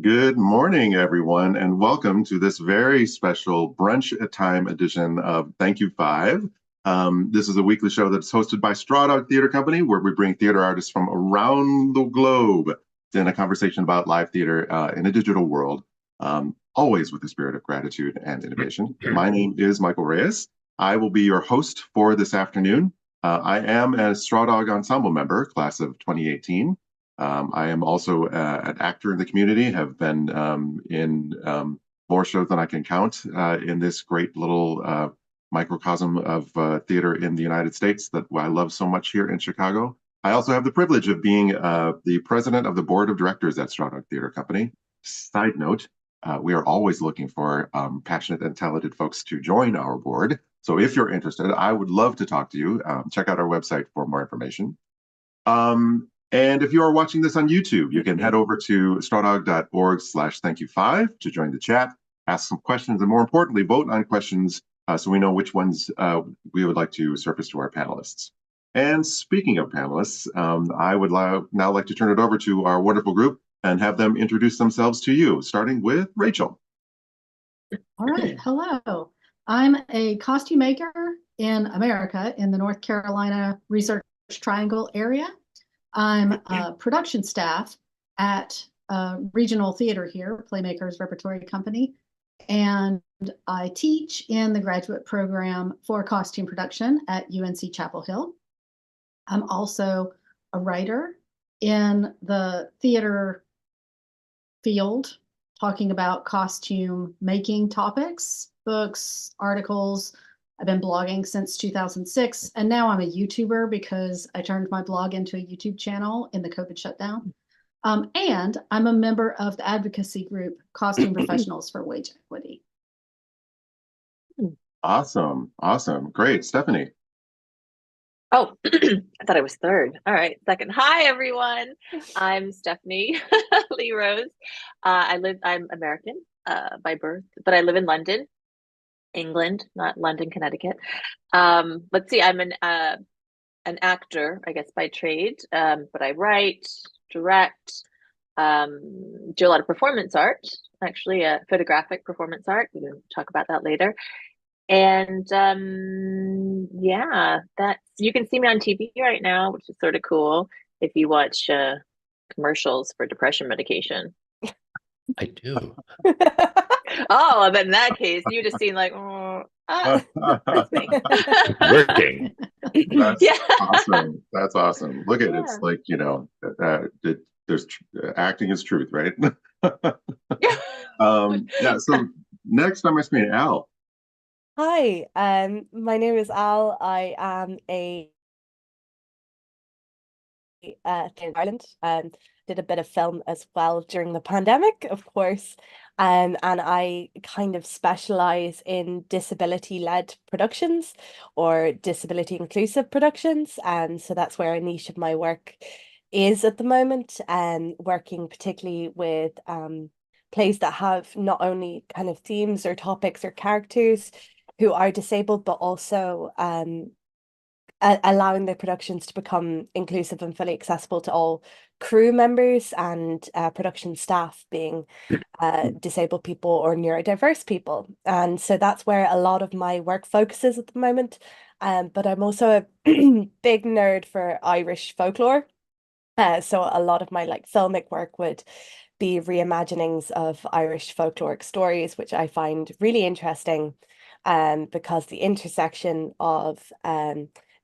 Good morning, everyone, and welcome to this very special brunch at time edition of Thank You Five. This is a weekly show that's hosted by Straw Dog Theater Company, where we bring theater artists from around the globe in a conversation about live theater in a digital world, always with the spirit of gratitude and innovation. My name is Michael Reyes. I will be your host for this afternoon. I am a Straw Dog Ensemble member, class of 2018. I am also an actor in the community, have been in more shows than I can count in this great little microcosm of theater in the United States that I love so much here in Chicago. I also have the privilege of being the president of the board of directors at Straw Dog Theater Company. Side note, we are always looking for passionate and talented folks to join our board. So if you're interested, I would love to talk to you. Check out our website for more information. And if you are watching this on YouTube, you can head over to strawdog.org/thankyou5 to join the chat, ask some questions, and more importantly, vote on questions so we know which ones we would like to surface to our panelists. And speaking of panelists, I would now like to turn it over to our wonderful group and have them introduce themselves to you, starting with Rachel. All right. Hello. I'm a costume maker in America in the North Carolina Research Triangle area. I'm a production staff at a regional theater here, PlayMakers Repertory Company, and I teach in the graduate program for costume production at UNC-Chapel Hill. I'm also a writer in the theater field, talking about costume making topics, books, articles. I've been blogging since 2006, and now I'm a YouTuber because I turned my blog into a YouTube channel in the COVID shutdown. And I'm a member of the advocacy group Costume Professionals for Wage Equity. Awesome. Awesome. Great. Stephanie. Oh, I thought I was third. All right, second. Hi, everyone. I'm Stephanie Leigh Rose. I'm American by birth, but I live in London, England, not London, Connecticut. Let's see, I'm an actor, I guess, by trade, but I write, direct, do a lot of performance art, actually, photographic performance art. We can talk about that later. And yeah, that's you can see me on TV right now, which is sort of cool if you watch commercials for depression medication. I do. Oh, but in that case, you just seem like, that's me. Working. That's Yeah. awesome. That's awesome. Look at it. It's like, there's acting is truth, right? Yeah. So next on my screen, Al. Hi, my name is Al. I am a in Ireland. Did a bit of film as well during the pandemic, of course. And I kind of specialize in disability-led productions or disability inclusive productions. And so that's where a niche of my work is at the moment, and working particularly with plays that have not only kind of themes or topics or characters who are disabled, but also allowing the productions to become inclusive and fully accessible to all crew members and production staff being disabled people or neurodiverse people. And so that's where a lot of my work focuses at the moment. But I'm also a big nerd for Irish folklore. So a lot of my filmic work would be reimaginings of Irish folkloric stories, which I find really interesting, because the intersection of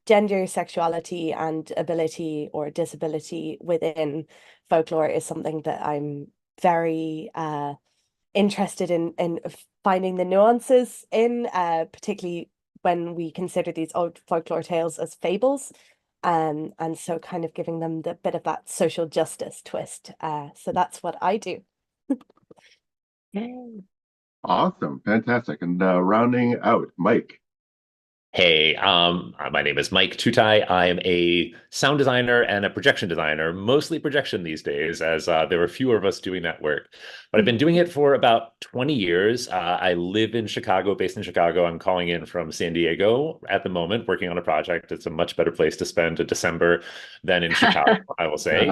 gender, sexuality, and ability or disability within folklore is something that I'm very interested in finding the nuances in, particularly when we consider these old folklore tales as fables. And so kind of giving them the bit of that social justice twist. So that's what I do. Yay. Awesome. Fantastic. And rounding out, Mike. Hey, my name is Mike Tutai. I am a sound designer and a projection designer, mostly projection these days, as there are fewer of us doing that work. But I've been doing it for about 20 years. I live in Chicago, based in Chicago. I'm calling in from San Diego at the moment, working on a project. It's a much better place to spend a December than in Chicago, I will say.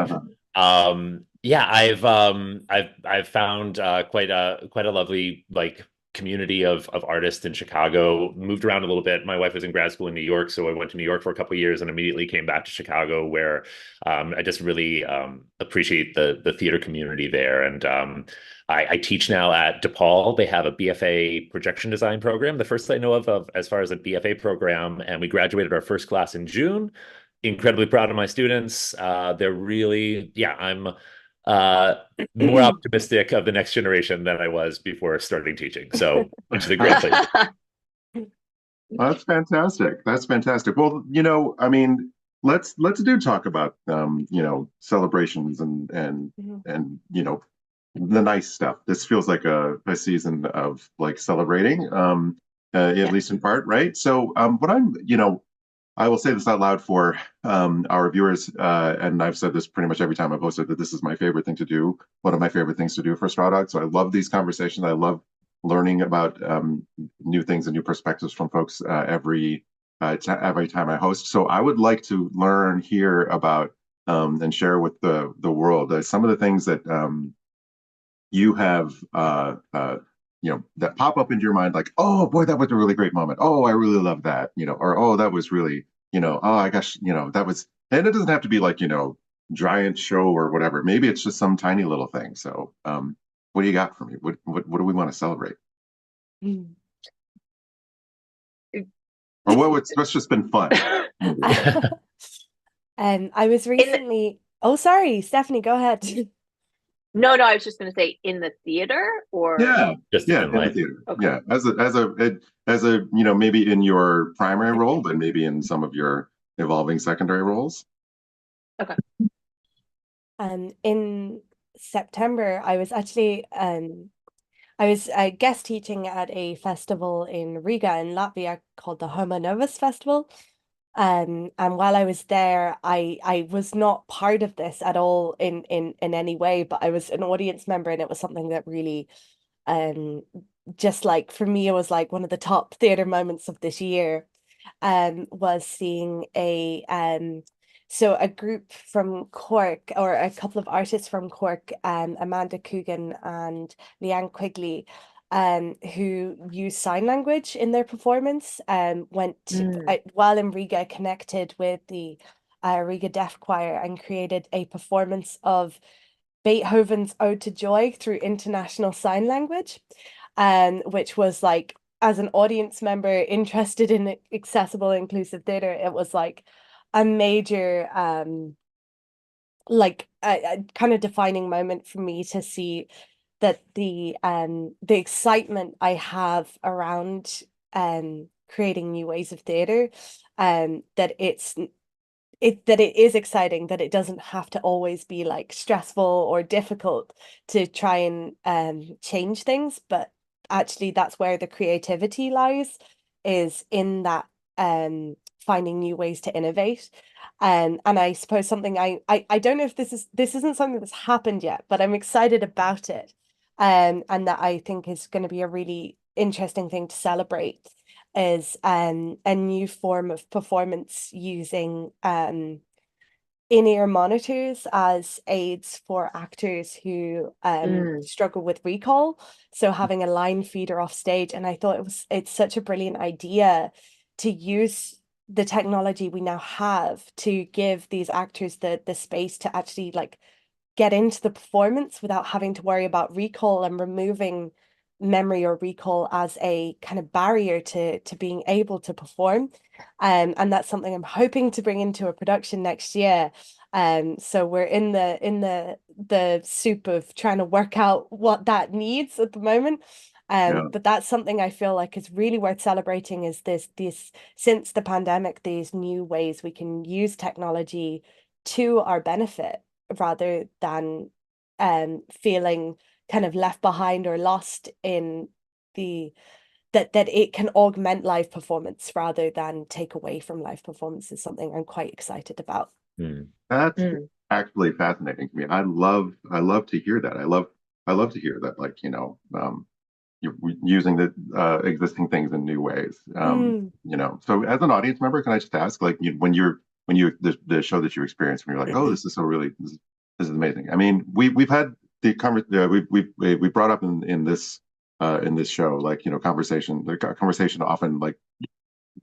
Yeah, I've found quite a lovely like community of artists in Chicago. Moved around a little bit. My wife was in grad school in New York, so I went to New York for a couple of years and immediately came back to Chicago, where I just really appreciate the theater community there. And I teach now at DePaul. They have a BFA projection design program, the first I know of as far as a BFA program, and we graduated our first class in June. Incredibly proud of my students. They're really, yeah, I'm more optimistic of the next generation than I was before starting teaching. So, which is a great place. That's fantastic. That's fantastic. Well, I mean, let's do talk about celebrations and the nice stuff. This feels like a season of like celebrating, at least in part, right? So, what I will say this out loud for our viewers, and I've said this pretty much every time I've hosted, that this is my favorite thing to do, one of my favorite things to do for Straw Dog. So I love these conversations. I love learning about new things and new perspectives from folks every time I host. So I would like to learn here about and share with the world some of the things that you have that pop up into your mind, like, oh boy, that was a really great moment. Oh, I really love that, or oh, that was really, oh, I gosh, that was, and it doesn't have to be like, giant show or whatever. Maybe it's just some tiny little thing. So, what do you got for me? What do we want to celebrate? Or what's just been fun? I was recently, oh, sorry, Stephanie, go ahead. No, I was just going to say in the theater or just in the theater. Okay. Yeah, as a maybe in your primary role, but maybe in some of your evolving secondary roles. Okay. In September, I was actually guest teaching at a festival in Riga in Latvia called the Homo Novus Festival. And while I was there, I was not part of this at all in any way, but I was an audience member, and it was something that really just like for me, it was like one of the top theater moments of this year, was seeing a group from Cork, or a couple of artists from Cork, Amanda Coogan and Leanne Quigley, who use sign language in their performance, while in Riga, connected with the Riga Deaf Choir and created a performance of Beethoven's Ode to Joy through international sign language, which was like, as an audience member interested in accessible, inclusive theater, it was like a major like a kind of defining moment for me to see that the excitement I have around creating new ways of theater, that it is exciting, that it doesn't have to always be like stressful or difficult to try and change things, but actually that's where the creativity lies, is in that finding new ways to innovate. And I suppose something I don't know if this isn't something that's happened yet, but I'm excited about it. And that I think is going to be a really interesting thing to celebrate, is a new form of performance using in-ear monitors as aids for actors who struggle with recall. So having a line feeder off stage, and I thought it's such a brilliant idea to use the technology we now have to give these actors the space to actually like get into the performance without having to worry about recall, and removing memory or recall as a kind of barrier to being able to perform. And that's something I'm hoping to bring into a production next year. So we're in the soup of trying to work out what that needs at the moment. But that's something I feel like is really worth celebrating, is this since the pandemic, these new ways we can use technology to our benefit, rather than feeling kind of left behind or lost in that it can augment live performance rather than take away from live performance, is something I'm quite excited about. That's actually fascinating to me. I love to hear that. I love to hear that, like, you're using the existing things in new ways. So as an audience member, can I just ask, like, when the show that you experienced, when you're like, oh, this is This is amazing. I mean, we've had the we brought up in this show, like, conversation. The conversation often, like,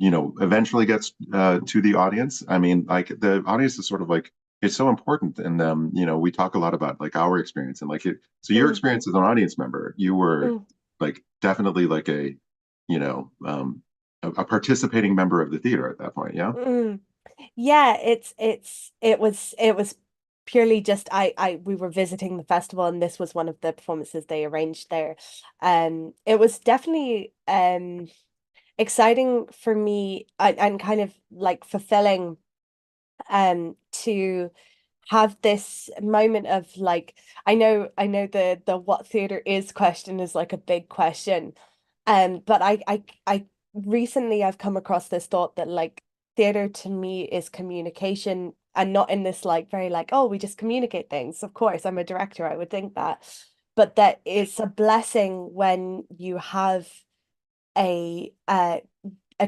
eventually gets to the audience. I mean, like, the audience is sort of like, it's so important. And we talk a lot about, like, our experience and, like, so your experience as an audience member, you were like definitely like a, a participating member of the theater at that point. Yeah. Yeah, it was purely just we were visiting the festival, and this was one of the performances they arranged there. It was definitely exciting for me, and kind of like fulfilling to have this moment of, like, I know the what theater is question is like a big question. But I recently I've come across this thought that, like, theater to me is communication, and not in this, like, very, like, oh, we just communicate things. Of course, I'm a director, I would think that, but that it's a blessing when you have a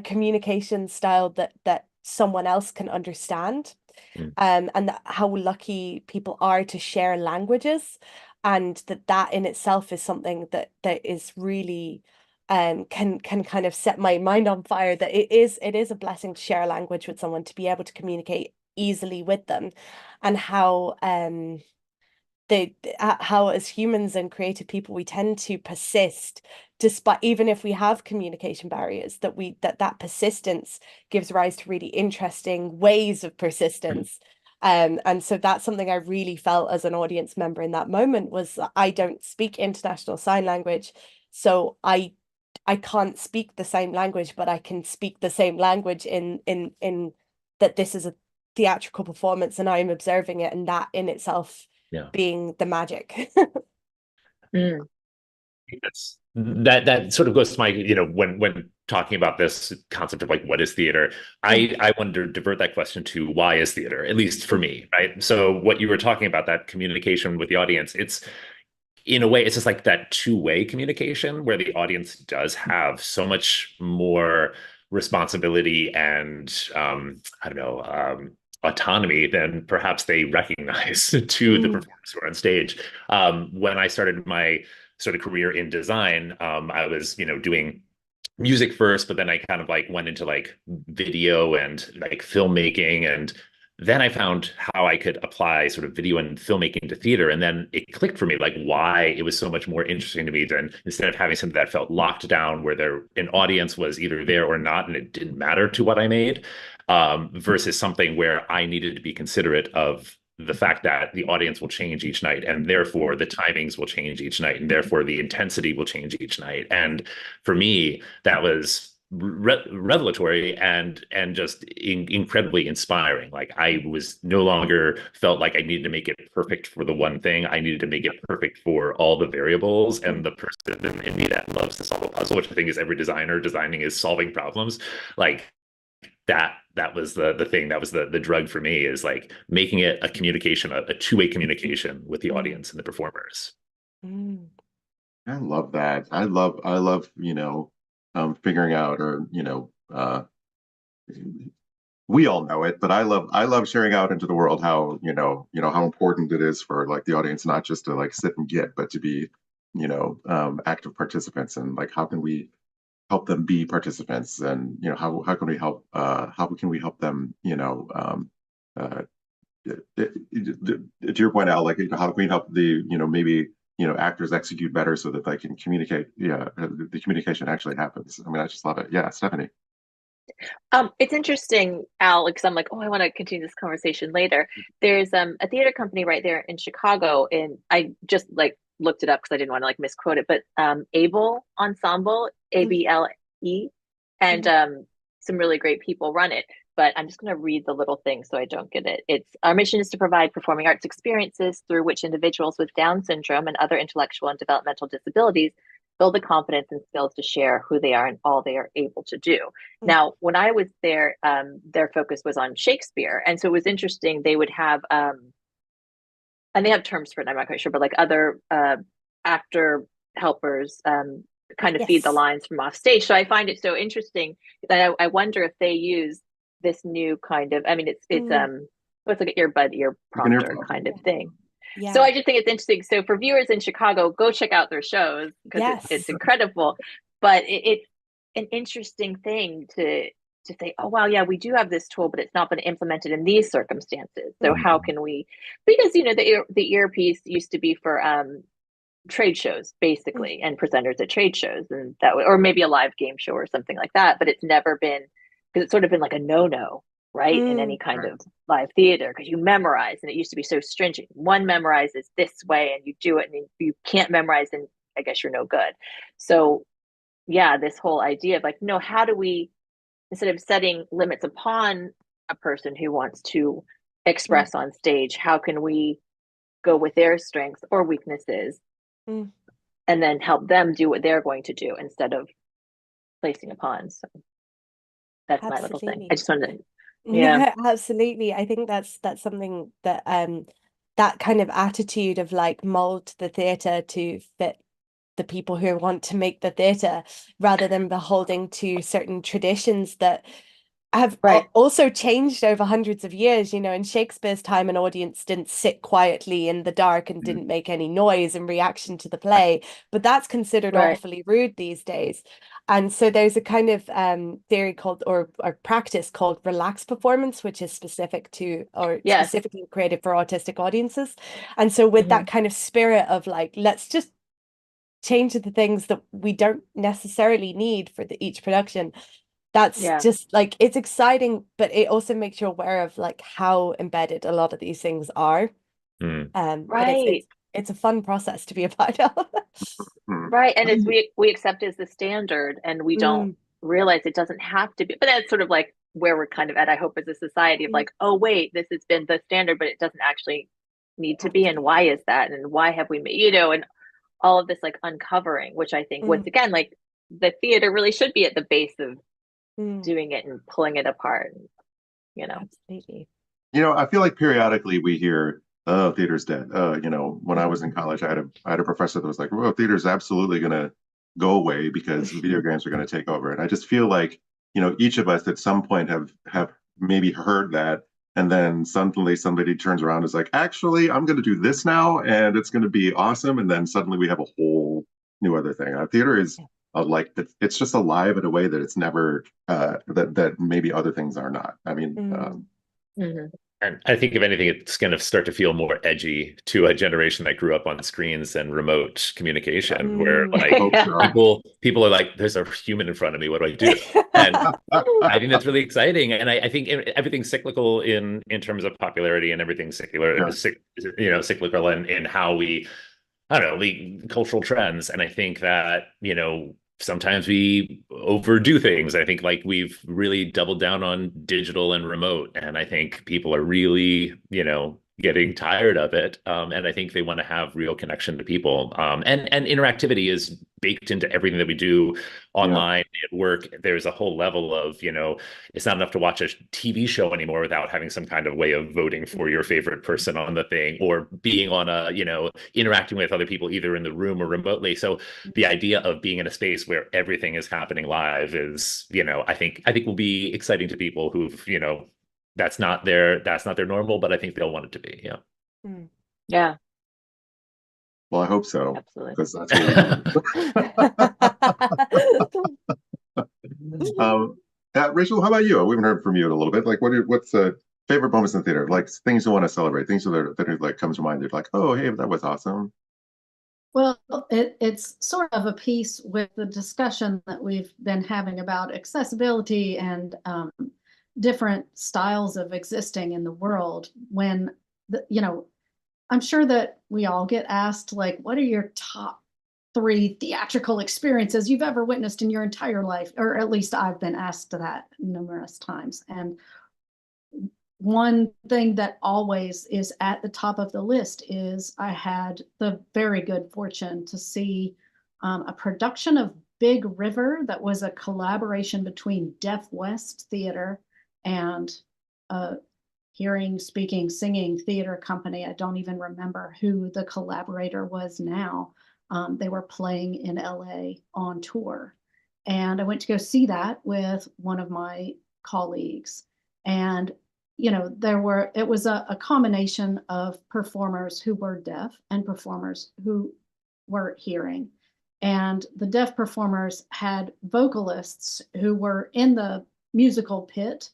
communication style that someone else can understand. And how lucky people are to share languages, and that in itself is something that is really can kind of set my mind on fire, that it is a blessing to share a language with someone, to be able to communicate easily with them, and how how as humans and creative people we tend to persist despite, even if we have communication barriers, that persistence gives rise to really interesting ways of persistence. And so that's something I really felt as an audience member in that moment, was I don't speak international sign language, so I can't speak the same language, but I can speak the same language in that this is a theatrical performance and I'm observing it, and that in itself being the magic. That sort of goes to my, when talking about this concept of, like, what is theater, I wanted to divert that question to why is theater, at least for me, right? So what you were talking about, that communication with the audience, it's, in a way, it's just like that two-way communication where the audience does have so much more responsibility and I don't know, autonomy than perhaps they recognize to the performers who are on stage. When I started my sort of career in design, I was, doing music first, but then I kind of, like, went into, like, video and, like, filmmaking, and then I found how I could apply sort of video and filmmaking to theater. And then it clicked for me, like, why it was so much more interesting to me than, instead of having something that felt locked down where an audience was either there or not, and it didn't matter to what I made, versus something where I needed to be considerate of the fact that the audience will change each night, and therefore the timings will change each night, and therefore the intensity will change each night. And for me, that was revelatory and just incredibly inspiring. Like, I was no longer felt like I needed to make it perfect for the one thing. I needed to make it perfect for all the variables, and the person in me that loves to solve a puzzle, which I think is every designer designing, is solving problems. Like, that was the thing, that was the drug for me, is, like, making it a communication, a two-way communication with the audience and the performers. I love that. I love, figuring out, or, we all know it, but I love sharing out into the world how, how important it is for, like, the audience not just to, like, sit and get, but to be, active participants. And, like, how can we help them be participants? And, how can we help them, to your point, Al, like, how can we help the, maybe, actors execute better so that they can communicate? Yeah, the communication actually happens. I mean, I just love it. Yeah, Stephanie. It's interesting, Al, because I'm like, oh, I want to continue this conversation later. There's a theater company right there in Chicago, and I just, like, looked it up because I didn't want to, like, misquote it, but Able Ensemble, ABLE, and some really great people run it. But I'm just going to read the little thing so I don't get it. It's, our mission is to provide performing arts experiences through which individuals with Down syndrome and other intellectual and developmental disabilities build the confidence and skills to share who they are and all they are able to do. Now, when I was there, their focus was on Shakespeare. And so it was interesting. They would have, and they have terms for it, I'm not quite sure, but, like, other actor helpers kind of feed the lines from off stage. So I find it so interesting that I wonder if they use this new kind of, I mean, it's like an earbud, ear prompter kind of thing. Yeah. So I just think it's interesting. So for viewers in Chicago, go check out their shows because Yes. it's incredible. But it's an interesting thing to say, oh wow, yeah, we do have this tool, but it's not been implemented in these circumstances. So how can we? Because the earpiece used to be for trade shows basically, and presenters at trade shows, and that or maybe a live game show or something like that. But it's never been, because it's sort of been like a no, right, in any kind of live theater, because you memorize, and it used to be so stringent. One memorizes this way, and you do it, and you can't memorize, and I guess you're no good. So yeah, this whole idea of like, no, how do we, instead of setting limits upon a person who wants to express on stage, how can we go with their strengths or weaknesses and then help them do what they're going to do instead of placing upon? So that's my little thing. I just wanted to, yeah, absolutely. I think that's something that that kind of attitude of like mold the theatre to fit the people who want to make the theatre, rather than beholding to certain traditions that have also changed over hundreds of years. You know, in Shakespeare's time, an audience didn't sit quietly in the dark and didn't make any noise in reaction to the play, but that's considered awfully rude these days. And so there's a kind of theory called, or practice called relaxed performance, which is specific to, or specifically created for autistic audiences. And so with that kind of spirit of like, let's just change the things that we don't necessarily need for each production. That's just like, it's exciting, but it also makes you aware of like how embedded a lot of these things are. But it's a fun process to be a part of. Right. And as we accept as the standard, and we don't realize it doesn't have to be, but that's sort of like where we're kind of at, I hope, as a society of like, oh wait, this has been the standard, but it doesn't actually need to be. And why is that? And why have we made, you know, and all of this like uncovering, which I think once again, like the theater really should be at the base of doing it and pulling it apart, you know. Absolutely. You know, I feel like periodically we hear, oh, theater's dead. You know, when I was in college, I had a professor that was like, well, theater's absolutely going to go away because video games are going to take over. And I just feel like, you know, each of us at some point have maybe heard that, and then suddenly somebody turns around and is like, actually, I'm going to do this now, and it's going to be awesome. And then suddenly we have a whole new other thing. Theater is like, it's just alive in a way that it's never, that maybe other things are not. I mean, and I think if anything, it's going to start to feel more edgy to a generation that grew up on screens and remote communication, where like people are like, there's a human in front of me. What do I do? And I think that's really exciting. And I think everything's cyclical in terms of popularity, and everything's secular, cyclical in how we, I don't know, the cultural trends. And I think that, you know, sometimes we overdo things. I think like we've really doubled down on digital and remote, and I think people are really, you know, getting tired of it. And I think they want to have real connection to people. And interactivity is baked into everything that we do online at work. There's a whole level of, you know, it's not enough to watch a TV show anymore without having some kind of way of voting for your favorite person on the thing, or being on a, you know, interacting with other people either in the room or remotely. So the idea of being in a space where everything is happening live is, you know, I think will be exciting to people who've, you know, that's not their normal, but I think they'll want it to be. Yeah. Well, I hope so. Absolutely. Because that's what Rachel, how about you? We haven't heard from you in a little bit. Like, what's favorite moments in the theater? Like things you want to celebrate, things that like comes to mind. They're like, oh, hey, that was awesome. Well, it's sort of a piece with the discussion that we've been having about accessibility and different styles of existing in the world. When you know, I'm sure that we all get asked, like, what are your top 3 theatrical experiences you've ever witnessed in your entire life? Or at least I've been asked that numerous times. And one thing that always is at the top of the list is I had the very good fortune to see a production of Big River that was a collaboration between Deaf West Theater and a hearing, speaking, singing theater company. I don't even remember who the collaborator was now. They were playing in LA on tour. And I went to go see that with one of my colleagues. And it was a combination of performers who were deaf and performers who were hearing. And the deaf performers had vocalists who were in the musical pit,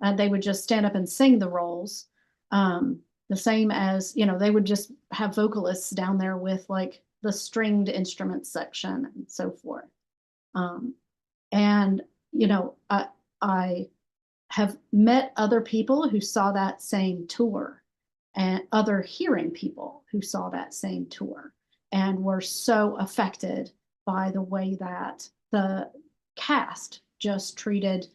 and they would just stand up and sing the roles. The same as, they would just have vocalists down there with like the stringed instruments section and so forth. And, I have met other people who saw that same tour, and other hearing people who saw that same tour and were so affected by the way that the cast just treated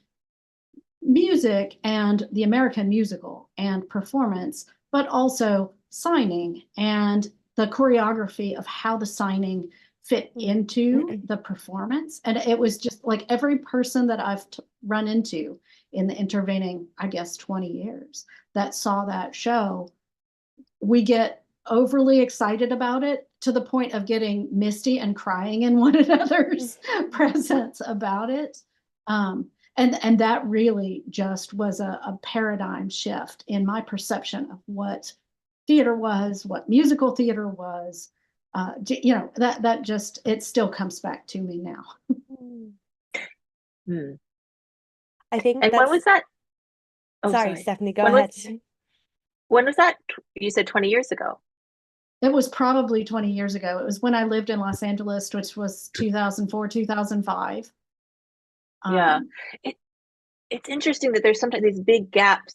music and the American musical and performance, but also signing and the choreography of how the signing fit into the performance. And it was just like every person that I've run into in the intervening, I guess, 20 years that saw that show, we get overly excited about it to the point of getting misty and crying in one another's presence about it. And that really just was a paradigm shift in my perception of what theater was, what musical theater was. That just, it still comes back to me now. I think And when was that? Oh, sorry, Stephanie, go when ahead. When was that? You said 20 years ago. It was probably 20 years ago. It was when I lived in Los Angeles, which was 2004, 2005. Yeah. It's interesting that there's sometimes these big gaps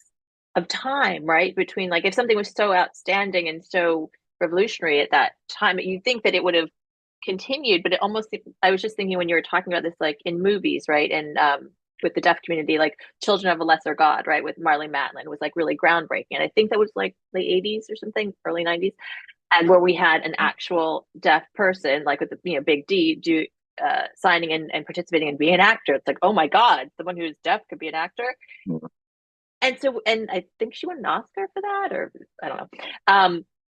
of time, right? Between like, if something was so outstanding and so revolutionary at that time, you'd think that it would have continued, but it almost, I was just thinking when you were talking about this, like in movies, right? And with the deaf community, like Children of a Lesser God, right? With Marlee Matlin was like really groundbreaking. And I think that was like late 80s or something, early 90s. And where we had an actual deaf person, like with the big D, do signing and participating and being an actor. It's like, oh my God, someone who's deaf could be an actor. And so, and I think she won an Oscar for that, or I don't know.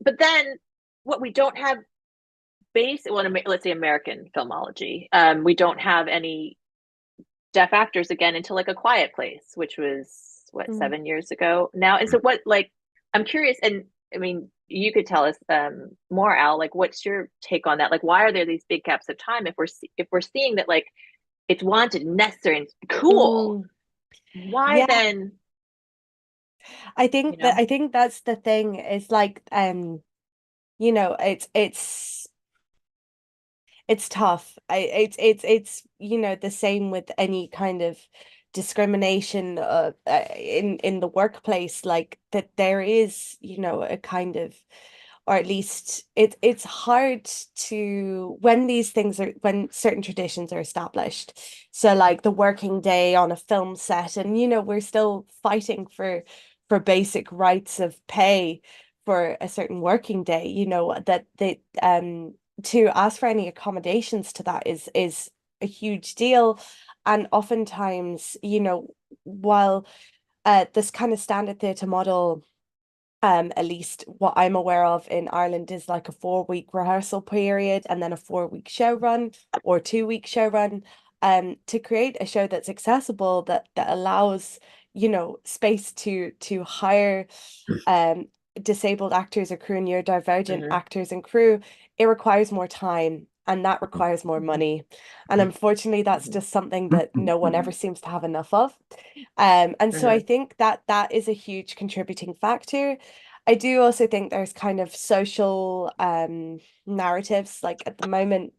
But then what we don't have let's say American filmology, we don't have any deaf actors again until like A Quiet Place, which was 7 years ago now. And so what, like, I'm curious, and I mean, you could tell us more, Al, like, what's your take on that? Like, why are there these big gaps of time if we're seeing that, like, it's wanted, necessary, and cool? Why then? I think that's the thing, is like, it's tough. It's the same with any kind of discrimination in the workplace, like that there is a kind of, or at least it's hard to, when certain traditions are established, so like the working day on a film set, and we're still fighting for basic rights of pay for a certain working day, that to ask for any accommodations to that is a huge deal. And oftentimes, while this kind of standard theatre model, at least what I'm aware of in Ireland, is like a 4-week rehearsal period and then a 4-week show run or 2-week show run, to create a show that's accessible, that allows space to hire disabled actors or crew and neurodivergent actors and crew, it requires more time, and that requires more money. And unfortunately, that's just something that no one ever seems to have enough of. And so I think that is a huge contributing factor. I do also think there's kind of social narratives, like at the moment,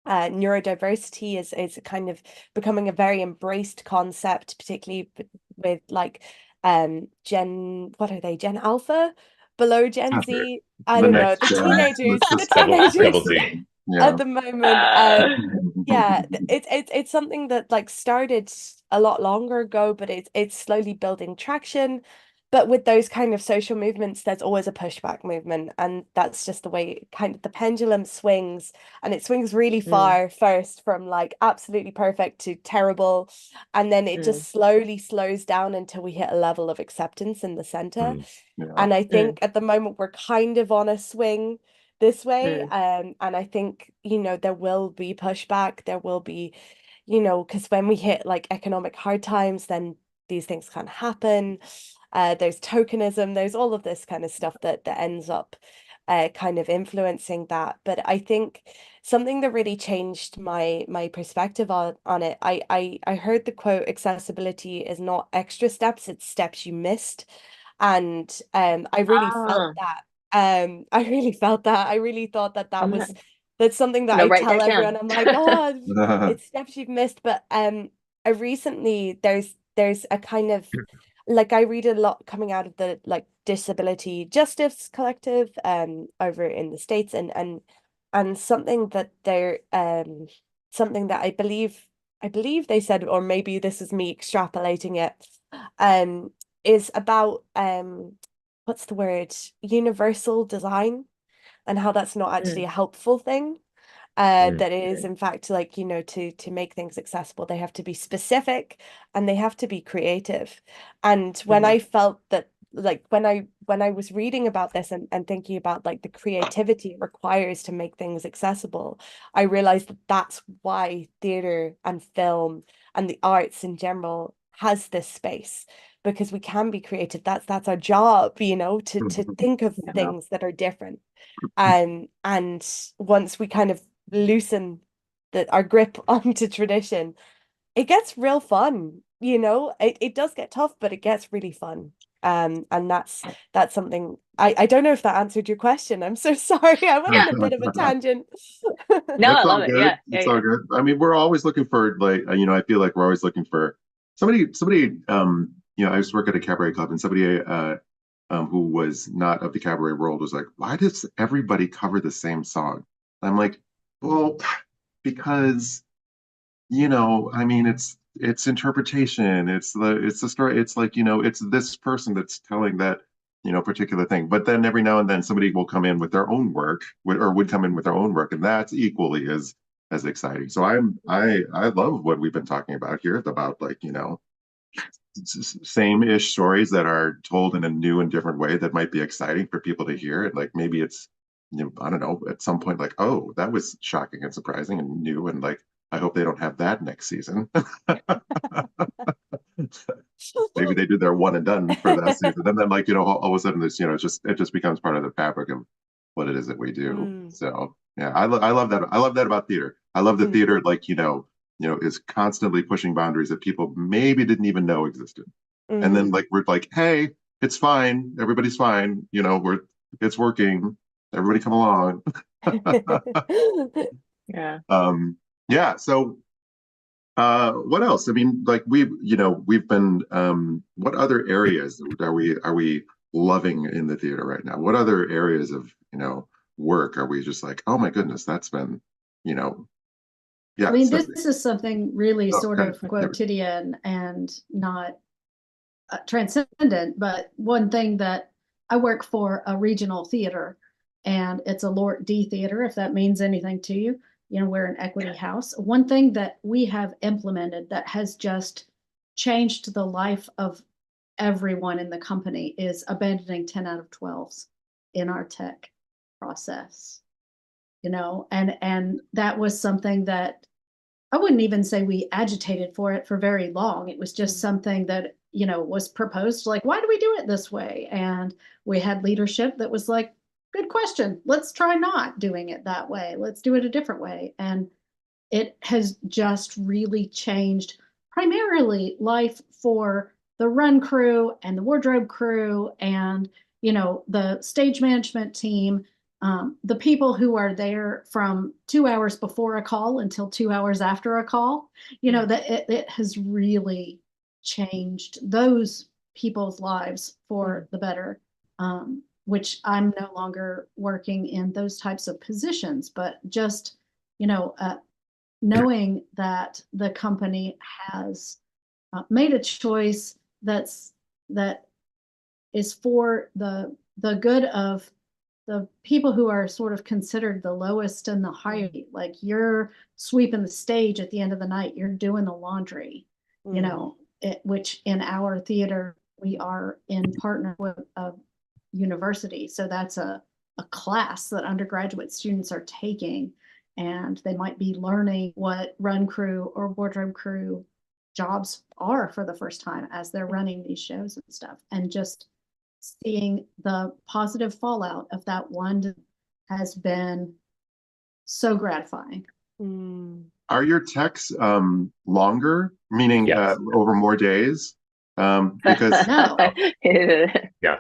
neurodiversity is kind of becoming a very embraced concept, particularly with like Gen Alpha, below Gen Z, I don't know, the teenagers at the moment. It's something that like started a lot longer ago, but it's slowly building traction. But with those kind of social movements, there's always a pushback movement, and that's just the way kind of the pendulum swings, and it swings really far first, from like absolutely perfect to terrible, and then it just slowly slows down until we hit a level of acceptance in the center. And I think at the moment we're kind of on a swing this way, and I think there will be pushback, there will be, because when we hit like economic hard times, then these things can't happen. there's tokenism, there's all of this kind of stuff that ends up kind of influencing that. But I think something that really changed my perspective on it, I heard the quote, accessibility is not extra steps, it's steps you missed. And I really felt that. I really felt that. I really thought that that's something that I write tell that everyone. down. I'm like, oh, it's steps you've missed. But I recently there's a kind of, like, I read a lot coming out of the like disability justice collective over in the States, and something that they're something that I believe they said, or maybe this is me extrapolating it, is about what's the word, universal design, and how that's not actually a helpful thing. That it is in fact, like, you know, to make things accessible, they have to be specific and they have to be creative. And when I felt that, like, when I was reading about this and thinking about like the creativity it requires to make things accessible, I realized that that's why theater and film and the arts in general has this space, because we can be creative. That's our job, you know, to think of things that are different. And once we kind of loosen our grip onto tradition, it gets real fun, you know. It does get tough, but it gets really fun. And that's something, I don't know if that answered your question. I'm so sorry. I went on a bit of a tangent. No, I It's all love it. good. Yeah, It's all good. I mean, we're always looking for, like, you know, I feel like we're always looking for somebody, you know, I used to work at a cabaret club, and somebody who was not of the cabaret world was like, why does everybody cover the same song? I'm like, well, because, you know, I mean, it's interpretation, it's the story, it's like, you know, it's this person that's telling that, you know, particular thing. But then every now and then somebody will come in with their own work, or would come in with their own work, and that's equally as exciting. So I love what we've been talking about here, about, like, you know, same-ish stories that are told in a new and different way that might be exciting for people to hear. And like, maybe it's, you know, I don't know, at some point, like, oh, that was shocking and surprising and new, and like, I hope they don't have that next season. Maybe they do their one and done for that season, and then, like, you know, all of a sudden this, you know, it just becomes part of the fabric of what it is that we do. So yeah, I love that. I love that about theater. I love the theater, like, you know, is constantly pushing boundaries that people maybe didn't even know existed. And then, like, we're like, hey, it's fine, everybody's fine, you know, it's working, everybody come along. yeah. Yeah, so what else? I mean, like, we've been, what other areas are we loving in the theater right now? What other areas of, you know, work are we just like, oh my goodness, that's been, you know, yeah. I mean, So, this is something really sort okay, of quotidian and not transcendent, but one thing that I work for a regional theater, and it's a Lord D theater, if that means anything to you. You know, we're an equity house. One thing that we have implemented that has just changed the life of everyone in the company is abandoning 10 out of 12s in our tech process. You know, and that was something that I wouldn't even say we agitated for it for very long. It was just something that, you know, was proposed, like, why do we do it this way? And we had leadership that was like, good question. Let's try not doing it that way. Let's do it a different way. And it has just really changed primarily life for the run crew and the wardrobe crew and, you know, the stage management team, the people who are there from 2 hours before a call until 2 hours after a call. You know, that it has really changed those people's lives for the better, which I'm no longer working in those types of positions, but just, you know, knowing that the company has made a choice that is for the good of the people who are sort of considered the lowest and the height. Like, you're sweeping the stage at the end of the night, you're doing the laundry, you know, which in our theater, we are in partner with a university. So that's a class that undergraduate students are taking, and they might be learning what run crew or wardrobe crew jobs are for the first time as they're running these shows and stuff. And just seeing the positive fallout of that one has been so gratifying. Are your techs longer, meaning Yes. over more days? Because No, Yeah.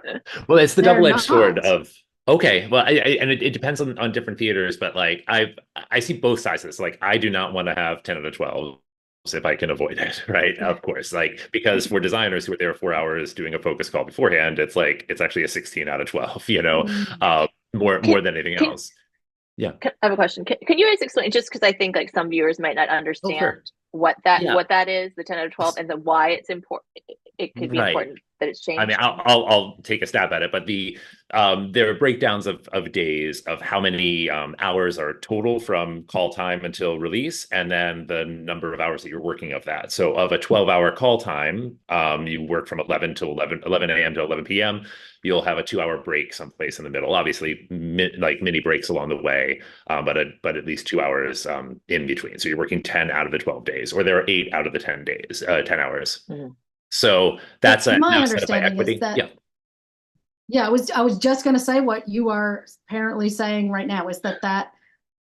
Well, it's the They're double-edged sword not. of okay. Well, and it depends on different theaters, but like I see both sides of this. Like I do not want to have 10 out of 12 if I can avoid it, right? Of course, like because for designers who are there 4 hours doing a focus call beforehand, it's like it's actually a 16 out of 12, more than anything can, else. Yeah. I have a question. Can you guys explain, just because I think like some viewers might not understand sure. what Yeah. that is, the 10 out of 12, and then why it's important. It could be Right. important that it's changed. I mean, I'll take a stab at it, but there are breakdowns of days of how many hours are total from call time until release, and then the number of hours that you're working of that. So of a 12-hour call time, you work from 11 a.m. to 11 p.m. You'll have a 2-hour break someplace in the middle. Obviously, like mini breaks along the way, but at least 2 hours in between. So you're working 10 out of the 12 days, or there are 8 out of the 10 days, 10 hours. Mm-hmm. So that's my now set up by understanding equity. is that I was just going to say what you are apparently saying right now is that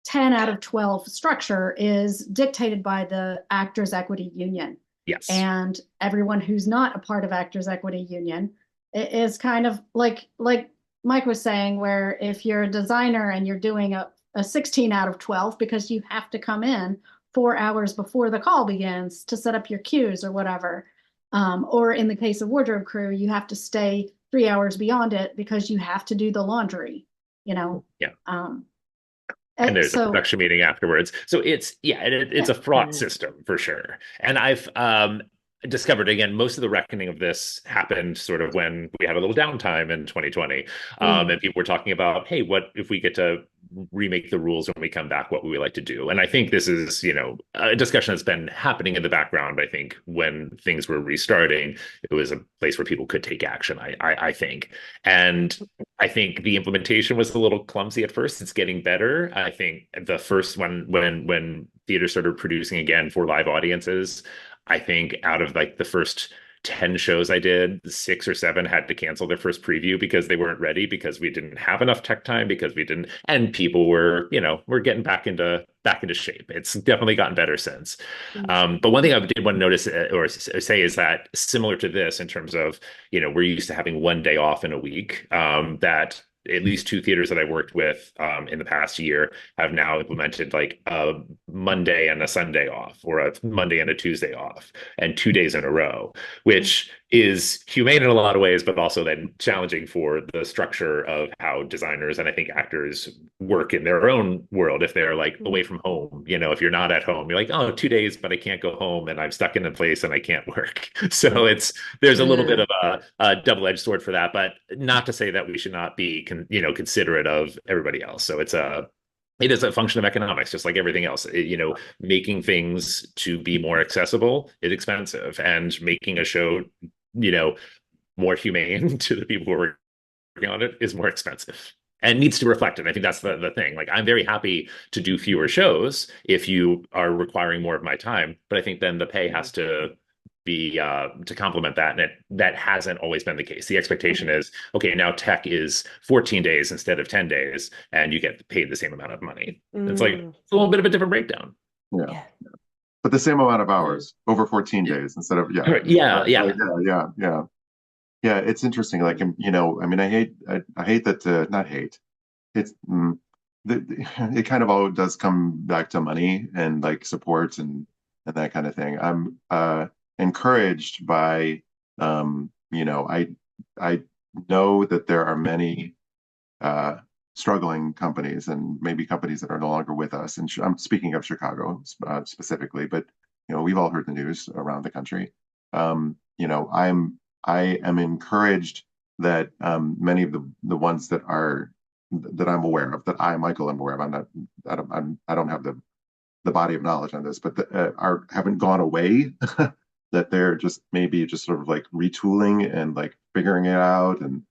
10 out of 12 structure is dictated by the Actors Equity Union. Yes. And everyone who's not a part of Actors Equity Union is kind of like Mike was saying, where if you're a designer and you're doing a 16 out of 12 because you have to come in 4 hours before the call begins to set up your cues or whatever. Or in the case of wardrobe crew, you have to stay 3 hours beyond it because you have to do the laundry, Yeah. And there's a production meeting afterwards. So it's a fraught system for sure. And I've discovered, again, most of the reckoning of this happened sort of when we had a little downtime in 2020. And people were talking about, hey, what if we get to remake the rules when we come back? What would we like to do? And I think this is, a discussion that's been happening in the background. I think when things were restarting, it was a place where people could take action, I think. And I think the implementation was a little clumsy at first. It's getting better. I think the first one, when theater started producing again for live audiences, I think out of like the first 10 shows I did, 6 or 7 had to cancel their first preview because they weren't ready, because we didn't have enough tech time, because we didn't, and people were, we're getting back into shape. It's definitely gotten better since. But one thing I did want to notice or say is that similar to this in terms of, we're used to having one day off in a week, that at least 2 theaters that I worked with in the past year have now implemented like a Monday and a Sunday off, or a Monday and a Tuesday off, and 2 days in a row, which is humane in a lot of ways, but also then challenging for the structure of how designers and I think actors work in their own world. If they're like away from home, if you're not at home, you're like, oh, 2 days, but I can't go home and I'm stuck in a place and I can't work. So there's a little bit of a double-edged sword for that, but not to say that we should not be considerate of everybody else. So it is a function of economics, just like everything else. Making things to be more accessible is expensive, and making a show, more humane to the people who are working on it is more expensive, and needs to reflect it. I think that's the thing. Like, I'm very happy to do fewer shows if you are requiring more of my time, but I think then the pay has to be to complement that, and that hasn't always been the case. The expectation is, okay, now tech is 14 days instead of 10 days, and you get paid the same amount of money. It's like it's a little bit of a different breakdown. Yeah. But the same amount of hours over 14 days instead of yeah. It's interesting. Like, I mean, I hate that. Not hate. It's it kind of all does come back to money and like support and that kind of thing. I'm encouraged by I know that there are many struggling companies, and maybe companies that are no longer with us, and I'm speaking of Chicago specifically, but we've all heard the news around the country. I am encouraged that many of the ones that I'm aware of, that Michael, am aware of. I don't have the body of knowledge on this, but haven't gone away. That they're just maybe just sort of like retooling and like figuring it out and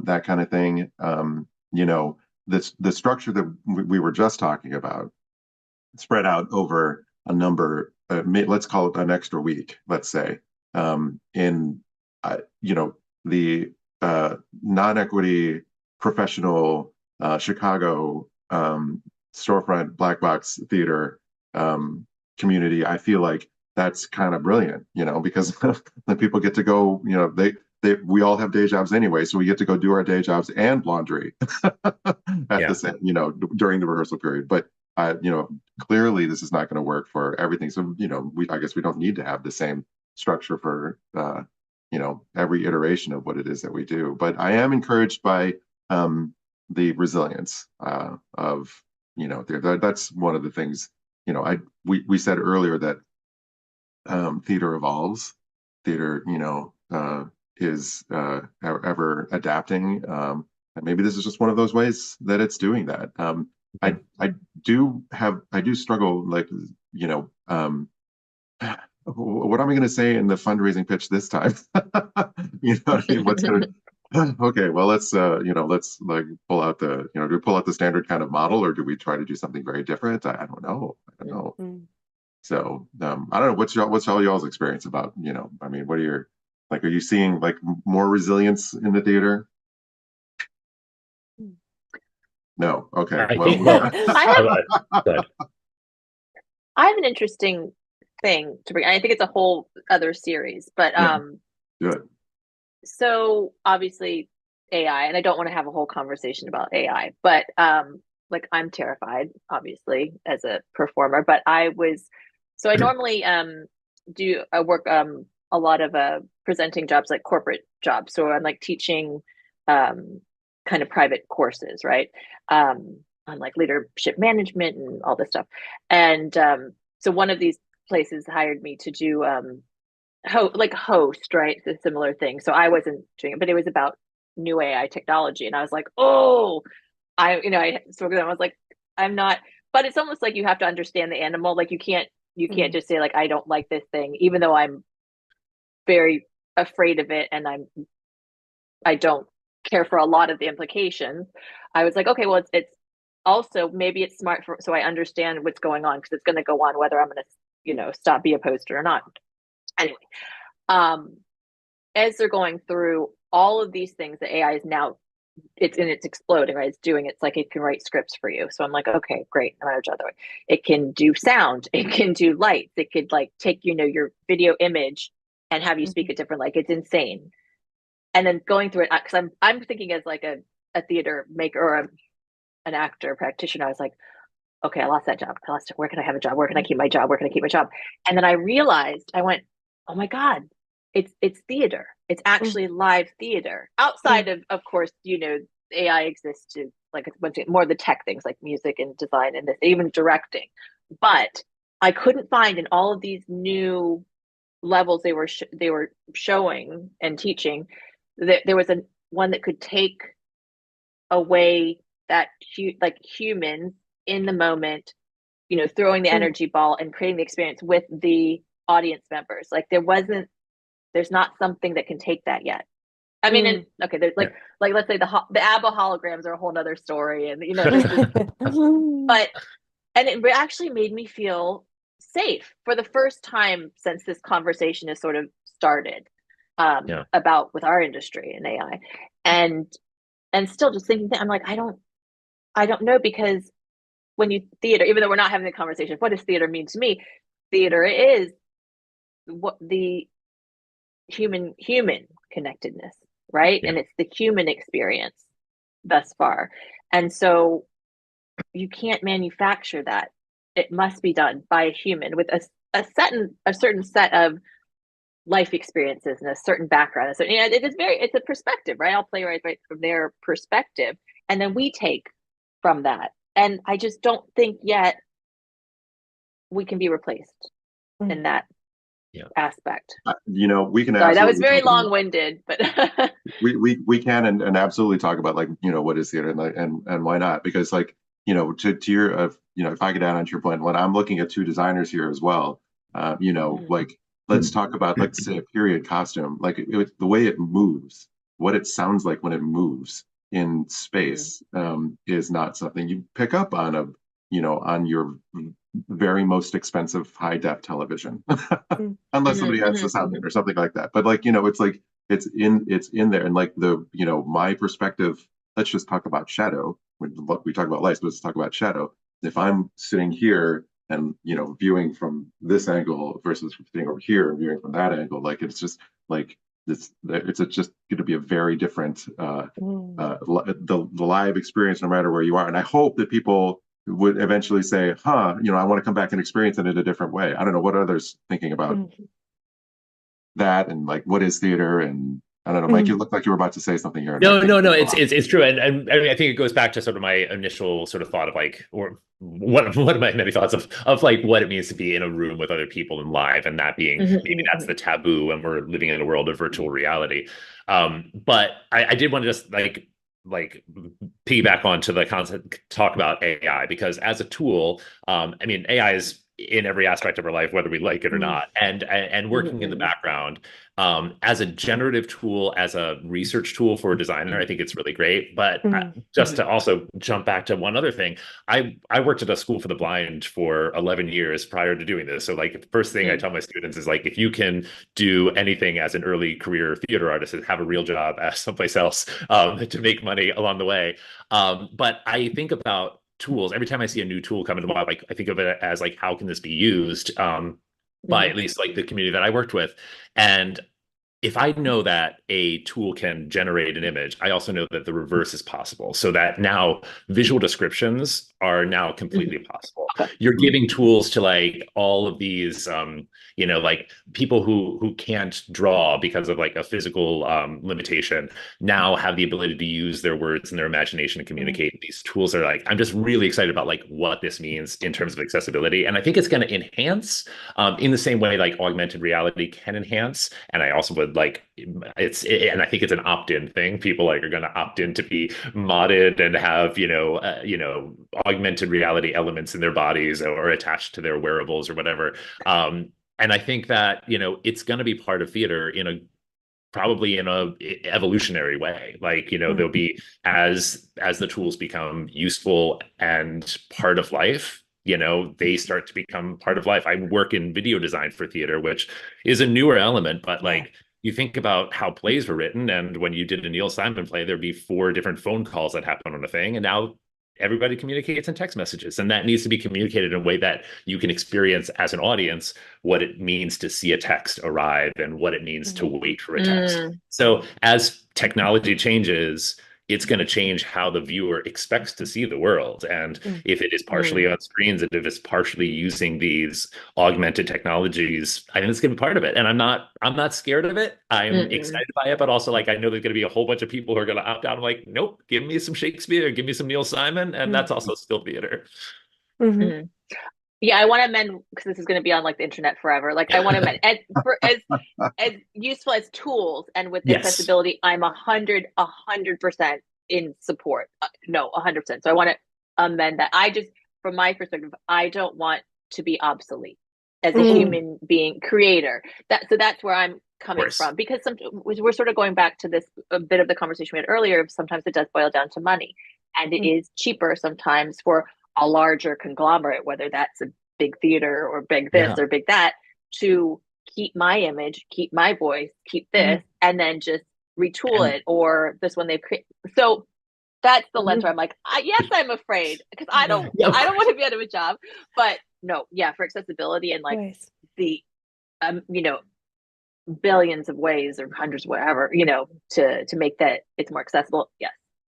that kind of thing. The structure that we were just talking about spread out over a number let's call it an extra week, let's say, in the non-equity professional Chicago storefront black box theater community. I feel like that's kind of brilliant, because then people get to go, we all have day jobs anyway, so we get to go do our day jobs and laundry at the same, during the rehearsal period. But clearly this is not going to work for everything. So, I guess we don't need to have the same structure for every iteration of what it is that we do. But I am encouraged by the resilience of that's one of the things. We said earlier that theater evolves. Theater, is ever adapting, and maybe this is just one of those ways that it's doing that. I do struggle, like, what am I going to say in the fundraising pitch this time? What I mean? What's gonna okay, well, let's like pull out the, do we pull out the standard kind of model, or do we try to do something very different? I don't know. So I don't know. What's all y'all's experience about, I mean, what are your, like, are you seeing like more resilience in the theater? No. Okay. I Well, think, well, I have an interesting thing to bring. I think it's a whole other series, but good. So obviously AI, and I don't want to have a whole conversation about AI, but like, I'm terrified, obviously, as a performer, but I normally work a lot of presenting jobs, like corporate jobs. So I'm like teaching kind of private courses, right? On like leadership management and all this stuff. And so one of these places hired me to do host, right? It's a similar thing. So I wasn't doing it, but it was about new AI technology. And I was like, oh, I spoke to them. I was like, I'm not, but it's almost like you have to understand the animal. Like you can't just say like, I don't like this thing, even though I'm very afraid of it and I don't care for a lot of the implications. I was like, okay, well, it's also, maybe it's smart so I understand what's going on, because it's going to go on whether I'm going to, stop be a poster or not. Anyway, as they're going through all of these things, the AI is now, it's exploding, right? It's like it can write scripts for you. So I'm like, okay, great. No matter the way, it can do sound, it can do lights, it could like take, your video image and have you speak it different. Like, it's insane. And then going through it, because I'm thinking as like a theater maker or an actor practitioner, I was like, okay, I lost that job. Where can I have a job? Where can I keep my job? Where can I keep my job? And then I realized, I went, oh my God, it's theater. It's actually live theater. Outside of course, AI exists to, like, it's more the tech things like music and design and this, even directing. But I couldn't find in all of these new levels they were showing and teaching that there was one that could take away that like humans in the moment, throwing the energy ball and creating the experience with the audience members. Like, there's not something that can take that yet. I mean, okay, there's like let's say the ABBA holograms are a whole nother story, and but it actually made me feel safe for the first time since this conversation has sort of started about with our industry and AI, and still just thinking that I'm like, I don't know, because when you theater, even though we're not having the conversation, what does theater mean to me? Theater is what the human connectedness, right? And it's the human experience thus far. And so you can't manufacture that. It must be done by a human with a certain set of life experiences and a certain background. So it's a perspective, right? All playwrights write from their perspective, and then we take from that. And I just don't think yet we can be replaced in that aspect. We can. Sorry, that was very long-winded, but we can and absolutely talk about, like, what is theater and why not? Because, like, to your if I could add on to your point, when I'm looking at two designers here as well, like, let's talk about, let's say, a period costume, like the way it moves, what it sounds like when it moves in space, is not something you pick up on on your very most expensive high def television, unless somebody has the sound in or something like that. But like, it's like it's in there, and like my perspective. Let's just talk about shadow. We talk about lights, but let's talk about shadow. If I'm sitting here and viewing from this angle versus sitting over here and viewing from that angle, like it's just like it's just going to be a very different the live experience no matter where you are. And I hope that people would eventually say, I want to come back and experience it in a different way. I don't know what others thinking about that, and like what is theater, and I don't know, Mike, you look like you were about to say something here. No. It's true, and I mean, I think it goes back to sort of my initial sort of thought of like, or one of my many thoughts of like what it means to be in a room with other people and live, and that being maybe that's the taboo, and we're living in a world of virtual reality. But I did want to just like piggyback onto the concept, talk about AI, because as a tool, I mean, AI is in every aspect of our life, whether we like it or not, and working in the background as a generative tool, as a research tool for a designer, I think it's really great. But just to also jump back to one other thing, I worked at a school for the blind for 11 years prior to doing this. So like the first thing I tell my students is like, if you can do anything as an early career theater artist, is have a real job at someplace else to make money along the way. But I think about tools every time I see a new tool come into my, like I think of it as like, how can this be used by at least like the community that I worked with. And if I know that a tool can generate an image, I also know that the reverse is possible, so that now visual descriptions are now completely possible. You're giving tools to like all of these like people who can't draw because of like a physical limitation now have the ability to use their words and their imagination to communicate. These tools are like, I'm just really excited about like what this means in terms of accessibility. And I think it's going to enhance in the same way like augmented reality can enhance. And I also would like and I think it's an opt-in thing. People like are going to opt in to be modded and have augmented reality elements in their bodies or attached to their wearables or whatever. And I think that, it's going to be part of theater probably in a evolutionary way. Like, there'll be, as the tools become useful and part of life, they start to become part of life. I work in video design for theater, which is a newer element, but like, you think about how plays were written, and when you did a Neil Simon play, there'd be 4 different phone calls that happen on a thing. And now everybody communicates in text messages, and that needs to be communicated in a way that you can experience as an audience what it means to see a text arrive and what it means to wait for a text. So as technology changes, it's going to change how the viewer expects to see the world. And if it is partially on screens, and if it's partially using these augmented technologies, I think it's going to be part of it. And I'm not scared of it. I'm excited by it, but also like, I know there's going to be a whole bunch of people who are going to opt out. I'm like, nope, give me some Shakespeare, give me some Neil Simon. And that's also still theater. Yeah, I want to amend, because this is going to be on like the internet forever. Like I want to amend as useful as tools and with accessibility, I'm 100% in support. No, 100%. So I want to amend that. I just, from my perspective, I don't want to be obsolete as a human being creator. That's where I'm coming from, because we're sort of going back to this a bit of the conversation we had earlier. Sometimes it does boil down to money, and it is cheaper sometimes for a larger conglomerate, whether that's a big theater or big this or big that, to keep my image, keep my voice, keep this, and then just retool it, or this one they've created. So that's the lens where I'm like, yes, I'm afraid, because I don't want to be out of a job. But no, for accessibility and like the billions of ways or hundreds, whatever, to make that it's more accessible. Yes.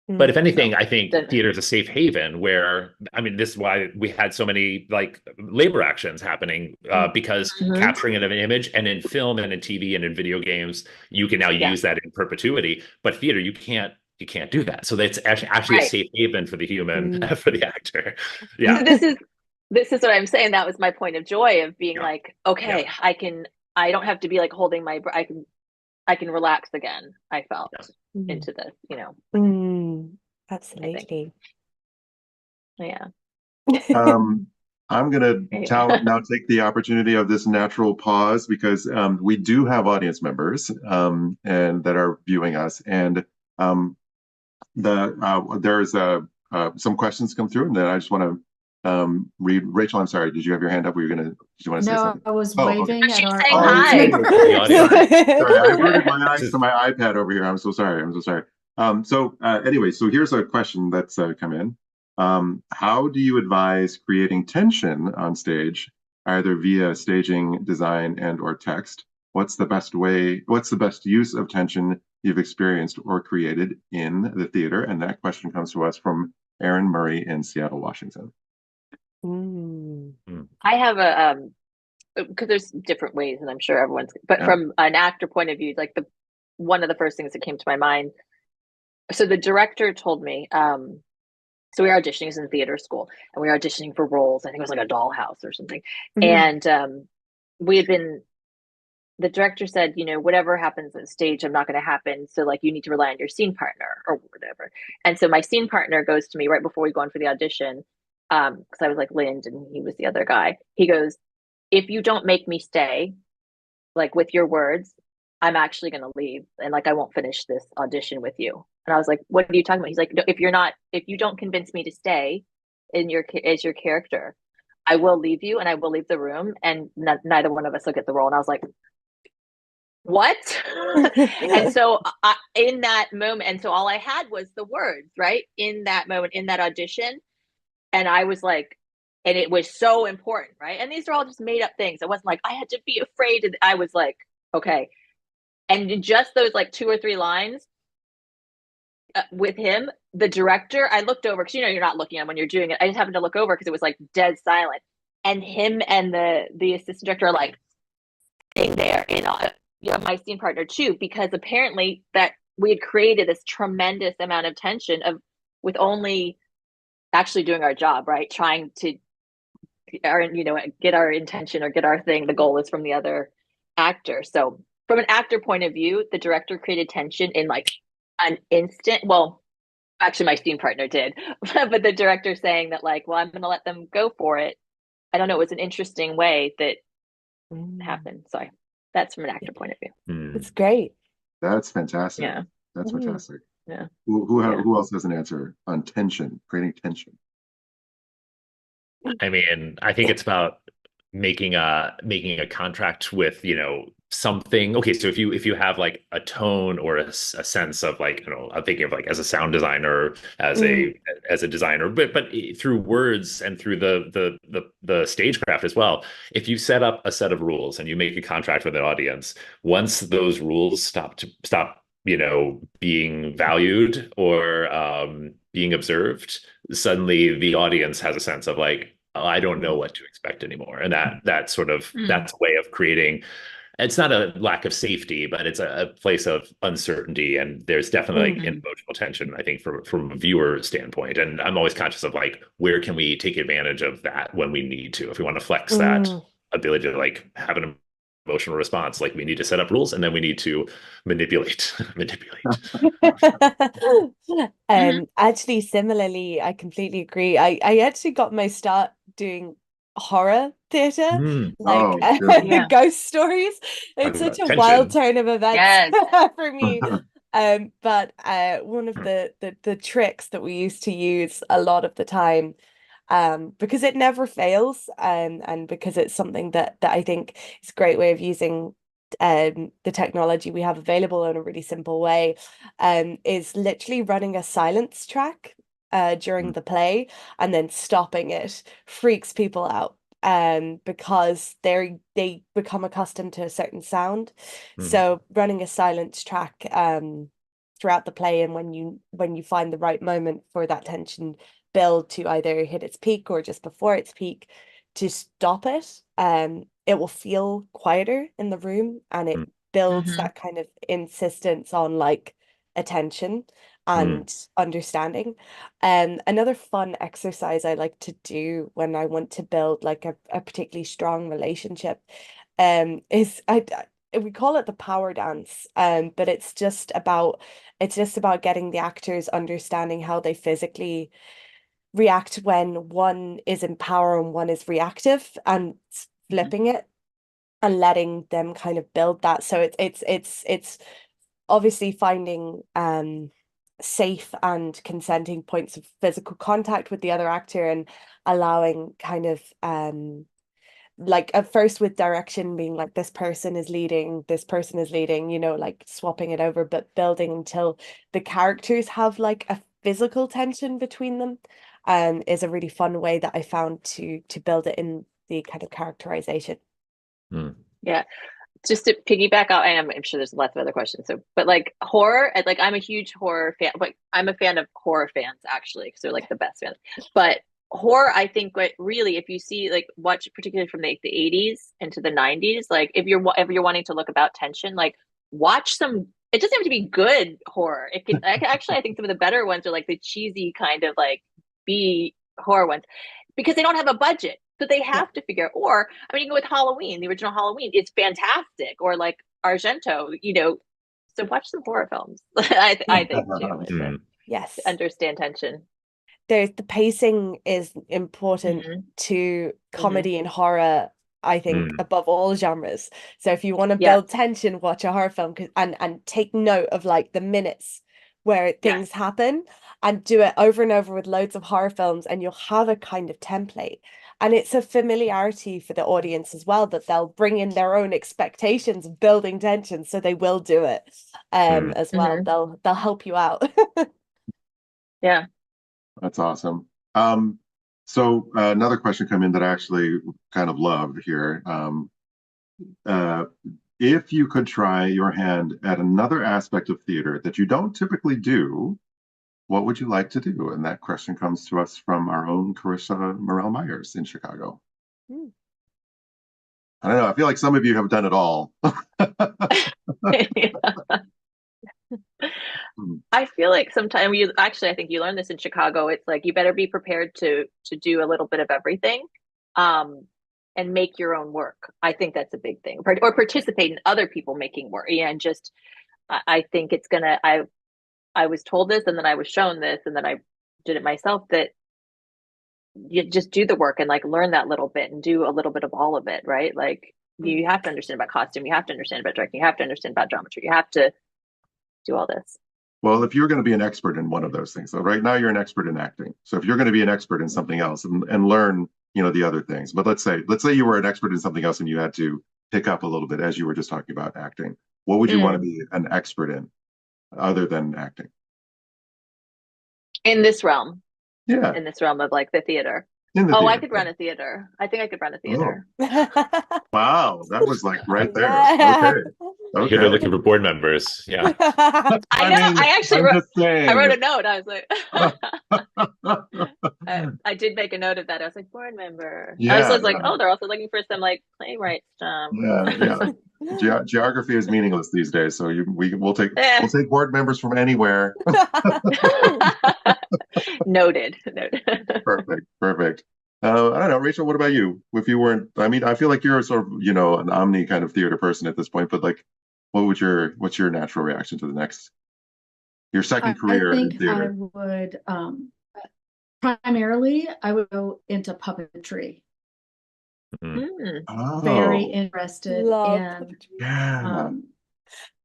But if anything, I think theater is a safe haven where, I mean, this is why we had so many like labor actions happening, because capturing an image, and in film and in TV and in video games, you can now use that in perpetuity. But theater, you can't do that. So that's actually a safe haven for the human, for the actor. Yeah. This is what I'm saying. That was my point of joy of being like, okay, I don't have to be like holding my, I can relax again. I felt into this, Absolutely. Yeah. I'm going to now take the opportunity of this natural pause, because we do have audience members and that are viewing us, and there's some questions come through, and then I just want to Rachel, I'm sorry. Did you have your hand up? Did you want to say No, something? I was Oh, okay. waving at She's our saying Oh, hi. audience member. The audience. Sorry, I averted my eyes This to is- my iPad over here. I'm so sorry. I'm so sorry. Anyway, so here's a question that's come in. How do you advise creating tension on stage, either via staging, design, and or text? What's the best use of tension you've experienced or created in the theater? And that question comes to us from Aaron Murray in Seattle, Washington. Mm. I have a because there's different ways, and I'm sure everyone's. But Yeah. from an actor point of view, like one of the first things that came to my mind. So the director told me, so we were auditioning, it was in theater school, and we were auditioning for roles. I think it was like a dollhouse or something. Mhm. And we had been. The director said, whatever happens on stage, I'm not going to happen. So like, you need to rely on your scene partner or whatever. And so my scene partner goes to me right before we go on for the audition, because I was like Lind and he was the other guy. He goes, if you don't make me stay, like with your words, I'm actually going to leave and like I won't finish this audition with you. And I was like, what are you talking about? He's like, no, if you don't convince me to stay as your character, I will leave you and I will leave the room and neither one of us will get the role. And I was like, what? And so in that moment, and so all I had was the words, right? In that moment, in that audition. And I was like, and it was so important, right? And these are all just made up things. It wasn't like I had to be afraid. I was like, okay. And in just those like 2 or 3 lines with him, the director, I looked over because you're not looking at him when you're doing it. I just happened to look over because it was like dead silent. And him and the assistant director are like sitting there in my scene partner too, because apparently that we had created this tremendous amount of tension with only actually doing our job, right? Trying to get our intention or get our thing. The goal is from the other actor. So from an actor point of view, the director created tension in like an instant. Well, actually my scene partner did, but the director saying that like, well, I'm going to let them go for it. I don't know. It was an interesting way that happened. So that's from an actor point of view. It's great. That's fantastic. Yeah. That's fantastic. Yeah. Who else has an answer on tension, creating tension? I mean, I think it's about making a contract with something. Okay, so if you have like a tone or a sense of like I'm thinking of like as a sound designer, as a designer, but through words and through the stagecraft as well. If you set up a set of rules and you make a contract with an audience, once those rules stop being valued or being observed, suddenly the audience has a sense of like, oh, I don't know what to expect anymore. And that's a way of creating, it's not a lack of safety, but it's a place of uncertainty. And there's definitely like emotional tension, I think, from a viewer standpoint. And I'm always conscious of like, where can we take advantage of that when we need to, if we want to flex that ability to like have an emotional response, like we need to set up rules and then we need to manipulate. Actually, similarly, I completely agree. I actually got my start doing horror theater, like the ghost stories. It's such a wild turn of events for me. But one of the tricks that we used to use a lot of the time, because it never fails, and because it's something that I think is a great way of using the technology we have available in a really simple way, is literally running a silence track during the play and then stopping it freaks people out, because they become accustomed to a certain sound. So running a silence track throughout the play, and when you find the right moment for that tension build to either hit its peak or just before its peak, to stop it, it will feel quieter in the room, and it builds that kind of insistence on like attention and understanding. Another fun exercise I like to do when I want to build like a particularly strong relationship, is we call it the power dance, but it's just about getting the actors understanding how they physically react when one is in power and one is reactive, and flipping it and letting them kind of build that. So it's obviously finding safe and consenting points of physical contact with the other actor, and allowing kind of like at first with direction being like this person is leading, you know, like swapping it over, but building until the characters have like a physical tension between them is a really fun way that I found to build it in the kind of characterization. Yeah. Just to piggyback out, I'm sure there's lots of other questions. So, but like horror, like I'm a huge horror fan, but I'm a fan of horror fans actually, because they're like the best fans. But horror, I think, like really, if you see like watch particularly from the 80s into the 90s, like if you're wanting to look about tension, like watch some. It doesn't have to be good horror. It can actually, I think some of the better ones are like the cheesy kind of like B horror ones, because they don't have a budget. So they have to figure, or I mean, you go with Halloween, the original Halloween, it's fantastic, or like Argento, you know. So watch some horror films. I think too. Yes, to understand tension. The pacing is important to comedy and horror, I think, above all genres. So if you want to build tension, watch a horror film, and take note of like the minutes where things happen, and do it over and over with loads of horror films, and you'll have a kind of template. And it's a familiarity for the audience as well, that they'll bring in their own expectations of building tension, so they will do it as well. They'll help you out. Yeah. That's awesome. So another question come in that I actually kind of love here. If you could try your hand at another aspect of theater that you don't typically do, what would you like to do? And that question comes to us from our own Carissa Morel-Myers in Chicago. I don't know. I feel like some of you have done it all. I feel like sometimes I think you learn this in Chicago. It's like you better be prepared to do a little bit of everything, and make your own work. I think that's a big thing, or participate in other people making work. Yeah, and just I think it's gonna. I was told this, and then I was shown this, and then I did it myself. That you just do the work and like learn that little bit and do a little bit of all of it, right? Like you have to understand about costume, you have to understand about directing, you have to understand about geometry, you have to do all this. Well, if you're going to be an expert in one of those things, so right now you're an expert in acting. So if you're going to be an expert in something else and learn, you know, the other things, but let's say you were an expert in something else and you had to pick up a little bit as you were just talking about acting. What would you want to be an expert in other than acting? In this realm. Yeah. In this realm of like the theater. I could run a theater. I think I could run a theater. Oh. Wow, that was like right there. Okay. They're looking for board members. Yeah. I know. I actually wrote a note. I was like, I did make a note of that. I was like, board member. Yeah, I was like, they're also looking for some like playwright stuff. Yeah. Geography is meaningless these days, so we'll take board members from anywhere. Noted. Perfect. I don't know, Rachel, what about you? If you weren't, I mean, I feel like you're sort of, you know, an omni kind of theater person at this point, but like, what's your natural reaction to your second career in theater? I would, primarily, I would go into puppetry. Very interested in,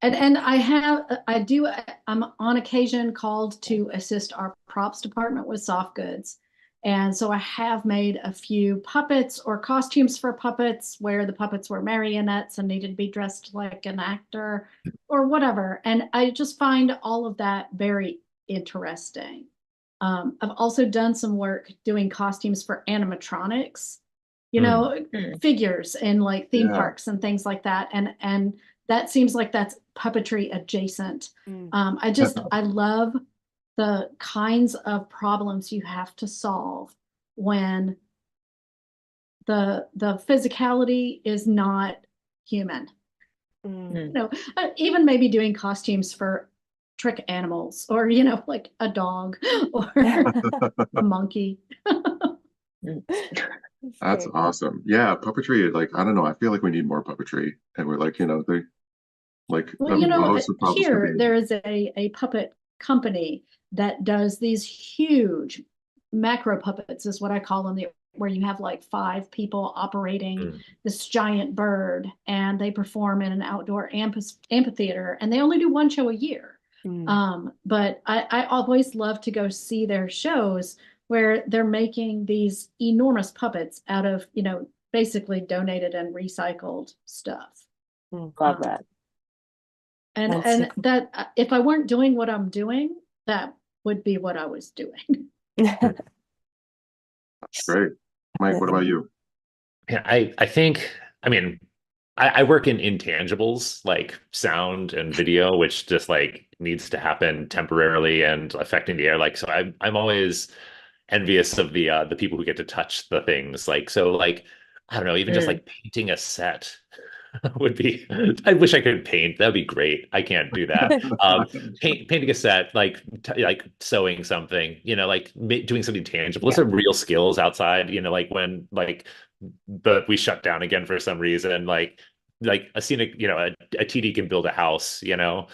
and I'm on occasion called to assist our props department with soft goods. And so I have made a few puppets or costumes for puppets where the puppets were marionettes and needed to be dressed like an actor or whatever. And I just find all of that very interesting. I've also done some work doing costumes for animatronics, you know, figures in like theme parks and things like that. And that seems like that's puppetry adjacent. I love the kinds of problems you have to solve when the physicality is not human. You know, even maybe doing costumes for trick animals, or you know, like a dog or a monkey. That's awesome. Yeah, puppetry. Like, I don't know. I feel like we need more puppetry, and we're like, you know, here there is a puppet company that does these huge macro puppets, is what I call them, where you have like 5 people operating this giant bird, and they perform in an outdoor amphitheater, and they only do one show a year. But I always love to go see their shows where they're making these enormous puppets out of, basically donated and recycled stuff. Love that. And that if I weren't doing what I'm doing, that would be what I was doing. That's great. Mike, what about you? Yeah, I think, I mean, I work in intangibles like sound and video, which just like needs to happen temporarily and affecting the air. Like, so I'm always envious of the people who get to touch the things. Like, so like, I don't know, even just like painting a set would be, I wish I could paint. That'd be great. I can't do that. Painting a set, like sewing something, like doing something tangible. Those are real skills outside, like when like we shut down again for some reason, like a scenic, a TD can build a house, and,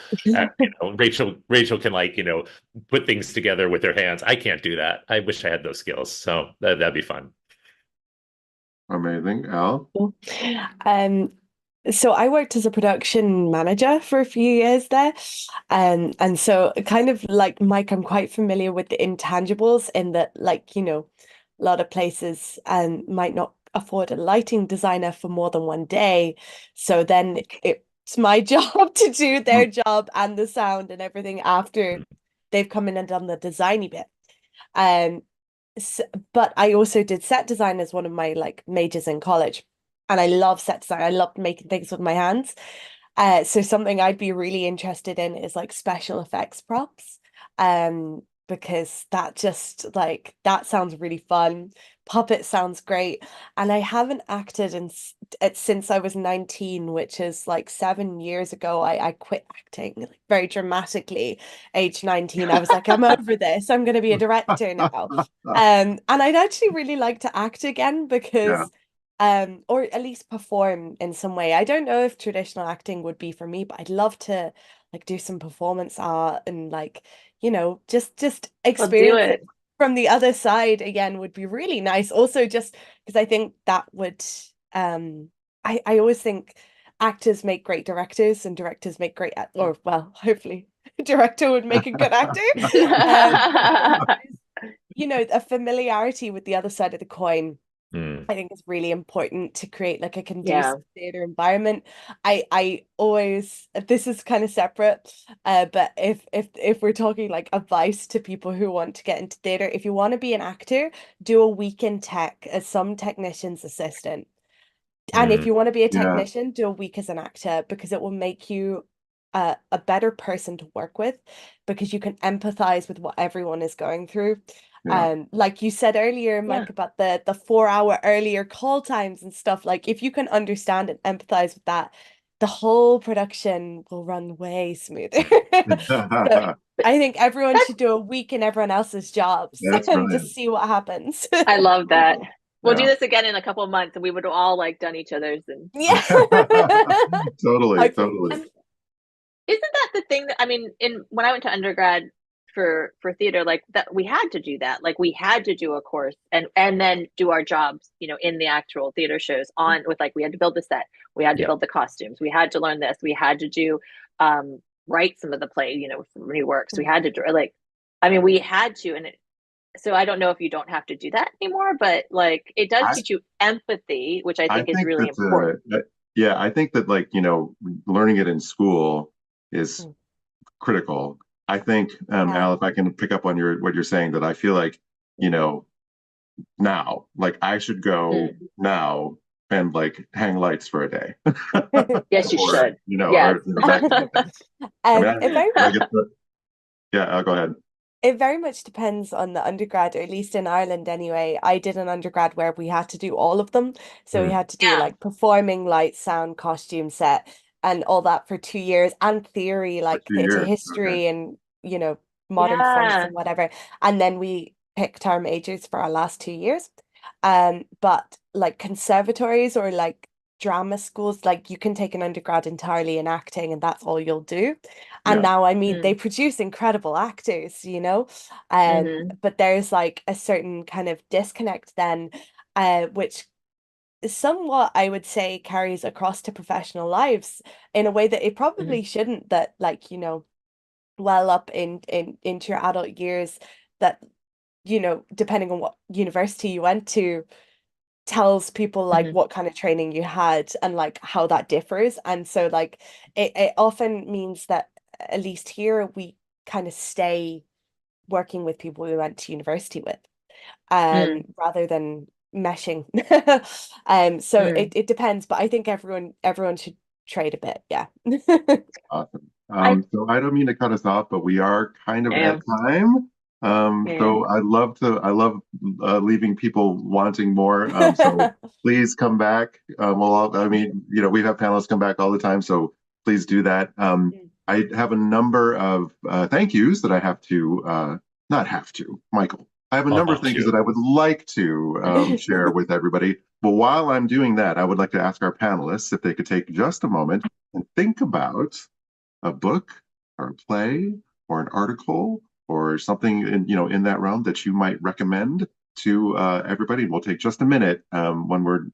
Rachel can like, put things together with her hands. I can't do that. I wish I had those skills. So that'd be fun. Amazing. Al? So I worked as a production manager for a few years there. And so kind of like Mike, I'm quite familiar with the intangibles in that, like, a lot of places might not afford a lighting designer for more than one day. So then it's my job to do their job and the sound and everything after they've come in and done the designy bit. But I also did set design as one of my like majors in college. And I love set design. I love making things with my hands. So something I'd be really interested in is like special effects props. Because that just like that sounds really fun. Puppet sounds great. And I haven't acted since I was 19, which is like 7 years ago. I quit acting like, very dramatically, age 19. I was like, I'm over this. I'm going to be a director now. And I'd actually really like to act again because or at least perform in some way. I don't know if traditional acting would be for me, but I'd love to like do some performance art and like, just experience it from the other side again would be really nice. Also, just because I think that would I always think actors make great directors and directors make great or well, hopefully a director would make a good actor. A familiarity with the other side of the coin I think is really important to create like a conducive theater environment. I always, this is kind of separate, but if we're talking like advice to people who want to get into theater, if you want to be an actor, do a week in tech as some technician's assistant. And if you want to be a technician, do a week as an actor because it will make you a better person to work with because you can empathize with what everyone is going through. Like you said earlier, Mike, about the 4 hour earlier call times and stuff, like if you can understand and empathize with that, the whole production will run way smoother. So I think everyone should do a week in everyone else's jobs and just see what happens. I love that. We'll do this again in a couple of months and we would all like done each other's and Totally. Isn't that the thing that when I went to undergrad for theater, like that we had to do that. Like we had to do a course and then do our jobs, in the actual theater shows on with like we had to build the set, we had to build the costumes, we had to learn this, we had to do write some of the play, for new works. We had to we had to, and so I don't know if you don't have to do that anymore, but like it does teach you empathy, which I think is really important. I think that like, learning it in school is critical. I think, Al, if I can pick up on what you're saying, that I feel like, now, like I should go now and like hang lights for a day. Yes, you should. Yes. Go ahead. It very much depends on the undergrad, or at least in Ireland anyway. I did an undergrad where we had to do all of them. So we had to do like performing, light, sound, costume, set, and all that for 2 years, and theory, like theatre history and, modern forms and whatever. And then we picked our majors for our last 2 years. But like conservatories or like drama schools, like you can take an undergrad entirely in acting and that's all you'll do. And now, they produce incredible actors, but there's like a certain kind of disconnect then, which somewhat, I would say, carries across to professional lives in a way that it probably shouldn't, that like, well up into your adult years that, you know, depending on what university you went to, tells people like what kind of training you had and like how that differs. And so like it often means that, at least here, we kind of stay working with people we went to university with, rather than meshing. So it depends, but I think everyone should trade a bit. Yeah. Awesome. I So I don't mean to cut us off, but we are kind of at am. time. So I love leaving people wanting more. So please come back. I mean, you know, we have panelists come back all the time, so please do that. I have a number of thank yous that I have to, not have to, Michael. I have a number of thank yous that I would like to share with everybody. But while I'm doing that, I would like to ask our panelists if they could take just a moment and think about a book or a play or an article or something in that realm that you might recommend to everybody. And we'll take just a minute when we're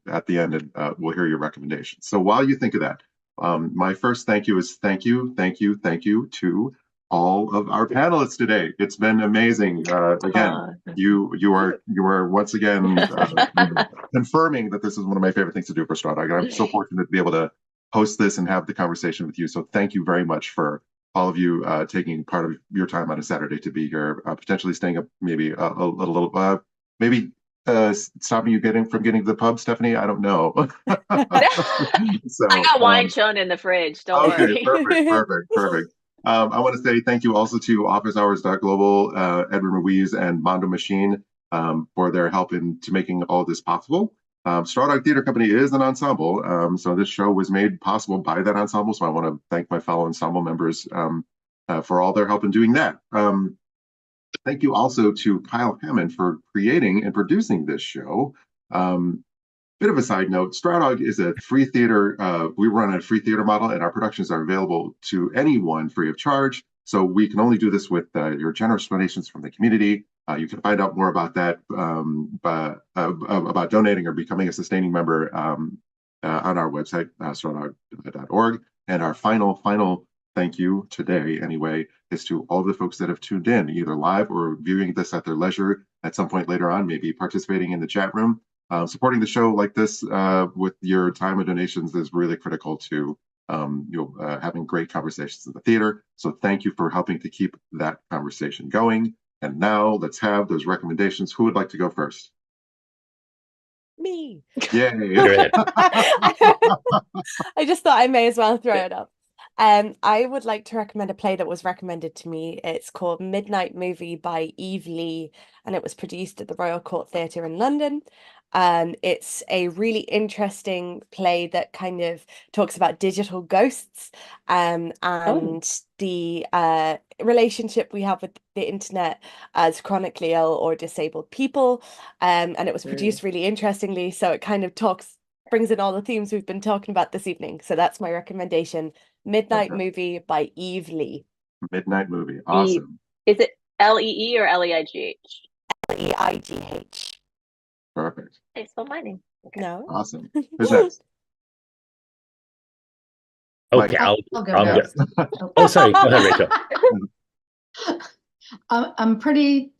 at the end, and we'll hear your recommendations. So while you think of that, my first thank you is thank you to all of our panelists today. It's been amazing. Again, you are once again confirming that this is one of my favorite things to do for Strata. I'm so fortunate to be able to host this and have the conversation with you. So thank you very much for all of you taking part of your time on a Saturday to be here, potentially staying up maybe a little, maybe stopping you from getting to the pub, Stephanie. I don't know. So I got wine chilling in the fridge. Don't worry. Perfect. I want to say thank you also to OfficeHours.global, Edward Ruiz, and Mondo Machine for their help to making all this possible. Straw Dog Theater Company is an ensemble, so this show was made possible by that ensemble. So I want to thank my fellow ensemble members for all their help in doing that. Thank you also to Kyle Hammond for creating and producing this show. Bit of a side note, Straw Dog is a free theater. We run a free theater model, and our productions are available to anyone free of charge. So we can only do this with your generous donations from the community. You can find out more about that, about donating or becoming a sustaining member on our website, strawdog.org. And our final thank you today, anyway, is to all the folks that have tuned in, either live or viewing this at their leisure at some point later on, maybe participating in the chat room. Supporting the show like this with your time and donations is really critical to having great conversations in the theater. So thank you for helping to keep that conversation going. And now let's have those recommendations. Who would like to go first? Me. Yay. I just thought I may as well throw it up. I would like to recommend a play that was recommended to me. It's called Midnight Movie by Eve Lee, and it was produced at the Royal Court Theatre in London. It's a really interesting play that kind of talks about digital ghosts and the relationship we have with the internet as chronically ill or disabled people. And it was produced really interestingly, so it kind of brings in all the themes we've been talking about this evening. So that's my recommendation. Midnight Movie by Eve Lee. Midnight Movie. Awesome. Is it L-E-E or L-E-I-G-H? L-E-I-G-H. Perfect. Hey, spell my name. Okay. No. Awesome. Who's next? Okay, I'll go next. Oh, sorry. Go ahead, Rachel. I'm pretty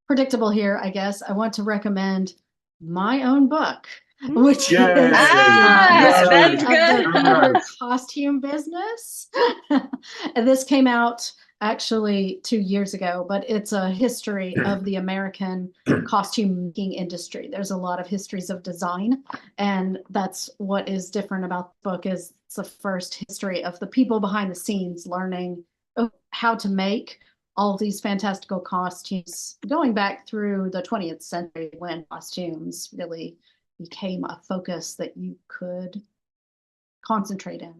predictable here, I guess. I want to recommend my own book, which is that's good. The costume business. And this came out actually 2 years ago, but it's a history of the American costume making industry. There's a lot of histories of design, and that's what is different about the book. Is it's the first history of the people behind the scenes learning how to make all of these fantastical costumes, going back through the 20th century when costumes really became a focus that you could concentrate in.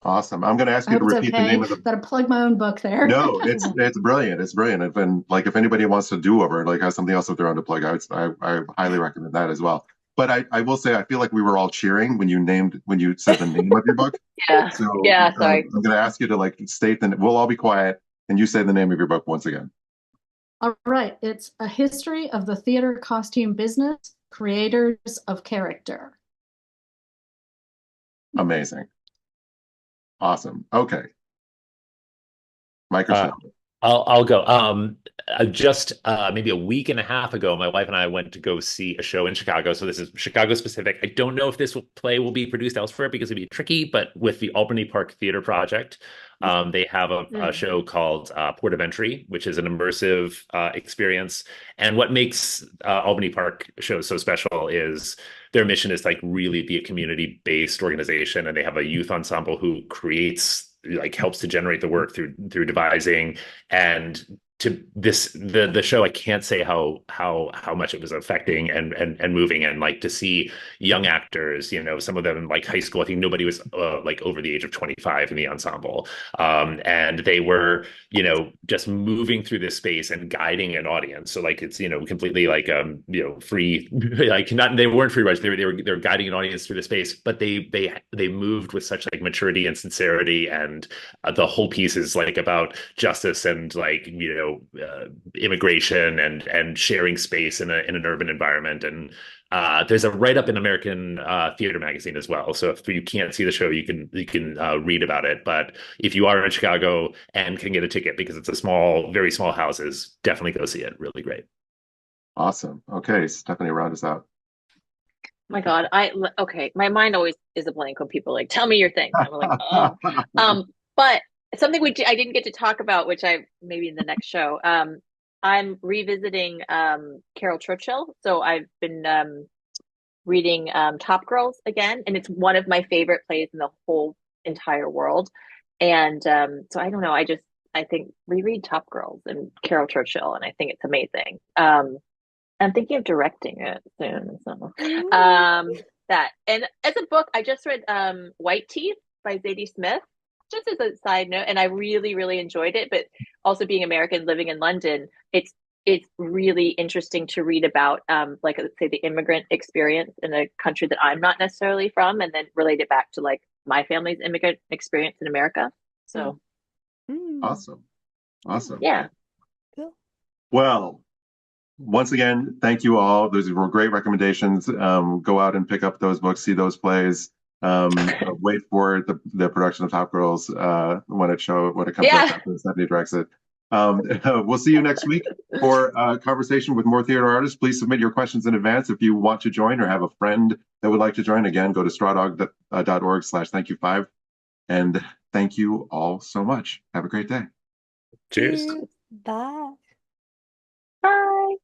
Awesome. I'm going to ask you to repeat the name of the. That I plug my own book there. No, it's brilliant. It's brilliant. And like, if anybody wants to do over, like, has something else that they're on to plug, I highly recommend that as well. But I will say, I feel like we were all cheering when you said the name of your book. Yeah. So Sorry. I'm going to ask you to like state we'll all be quiet and you say the name of your book once again. All right. It's A History of the Theater Costume Business, Creators of Character. Amazing. Awesome. Okay. Mike or Uh, Steph? I'll go. Just maybe a week and a half ago, my wife and I went to go see a show in Chicago. So this is Chicago specific. I don't know if this play will be produced elsewhere because it'd be tricky, but with the Albany Park Theater Project, they have a show called Port of Entry, which is an immersive experience. And what makes Albany Park shows so special is their mission is like really be a community-based organization, and they have a youth ensemble who creates like helps to generate the work through devising and to the show. I can't say how much it was affecting and moving, and like to see young actors, some of them in like high school. I think nobody was like over the age of 25 in the ensemble, and they were just moving through this space and guiding an audience. So like it's completely like free, like not, they weren't free rides. They were guiding an audience through the space, but they moved with such like maturity and sincerity, and the whole piece is like about justice and like immigration and sharing space in an urban environment. And there's a write-up in American Theater Magazine as well. So if you can't see the show, you can read about it. But if you are in Chicago and can get a ticket, because it's a small, very small houses, definitely go see it. Really great. Awesome. Okay, Stephanie, round us out. My God, okay. My mind always is a blank when people like tell me your thing. I'm like, oh. But something I didn't get to talk about, which I maybe in the next show. I'm revisiting Carol Churchill. So I've been reading Top Girls again, and it's one of my favorite plays in the whole entire world. And so I don't know. I think reread Top Girls and Carol Churchill, and I think it's amazing. I'm thinking of directing it soon. So that, and as a book, I just read White Teeth by Zadie Smith, just as a side note, and I really, really enjoyed it. But also being American, living in London, it's really interesting to read about, like let's say the immigrant experience in a country that I'm not necessarily from, and then relate it back to like my family's immigrant experience in America. So Awesome. Yeah. Cool. Well, once again, thank you all. Those were great recommendations. Go out and pick up those books, see those plays. Wait for the production of Top Girls when it comes out after Stephanie directs it. We'll see you next week for a conversation with more theater artists. Please submit your questions in advance if you want to join or have a friend that would like to join. Again, go to strawdog.org/thankyou5. And thank you all so much. Have a great day. Cheers. Bye. Bye.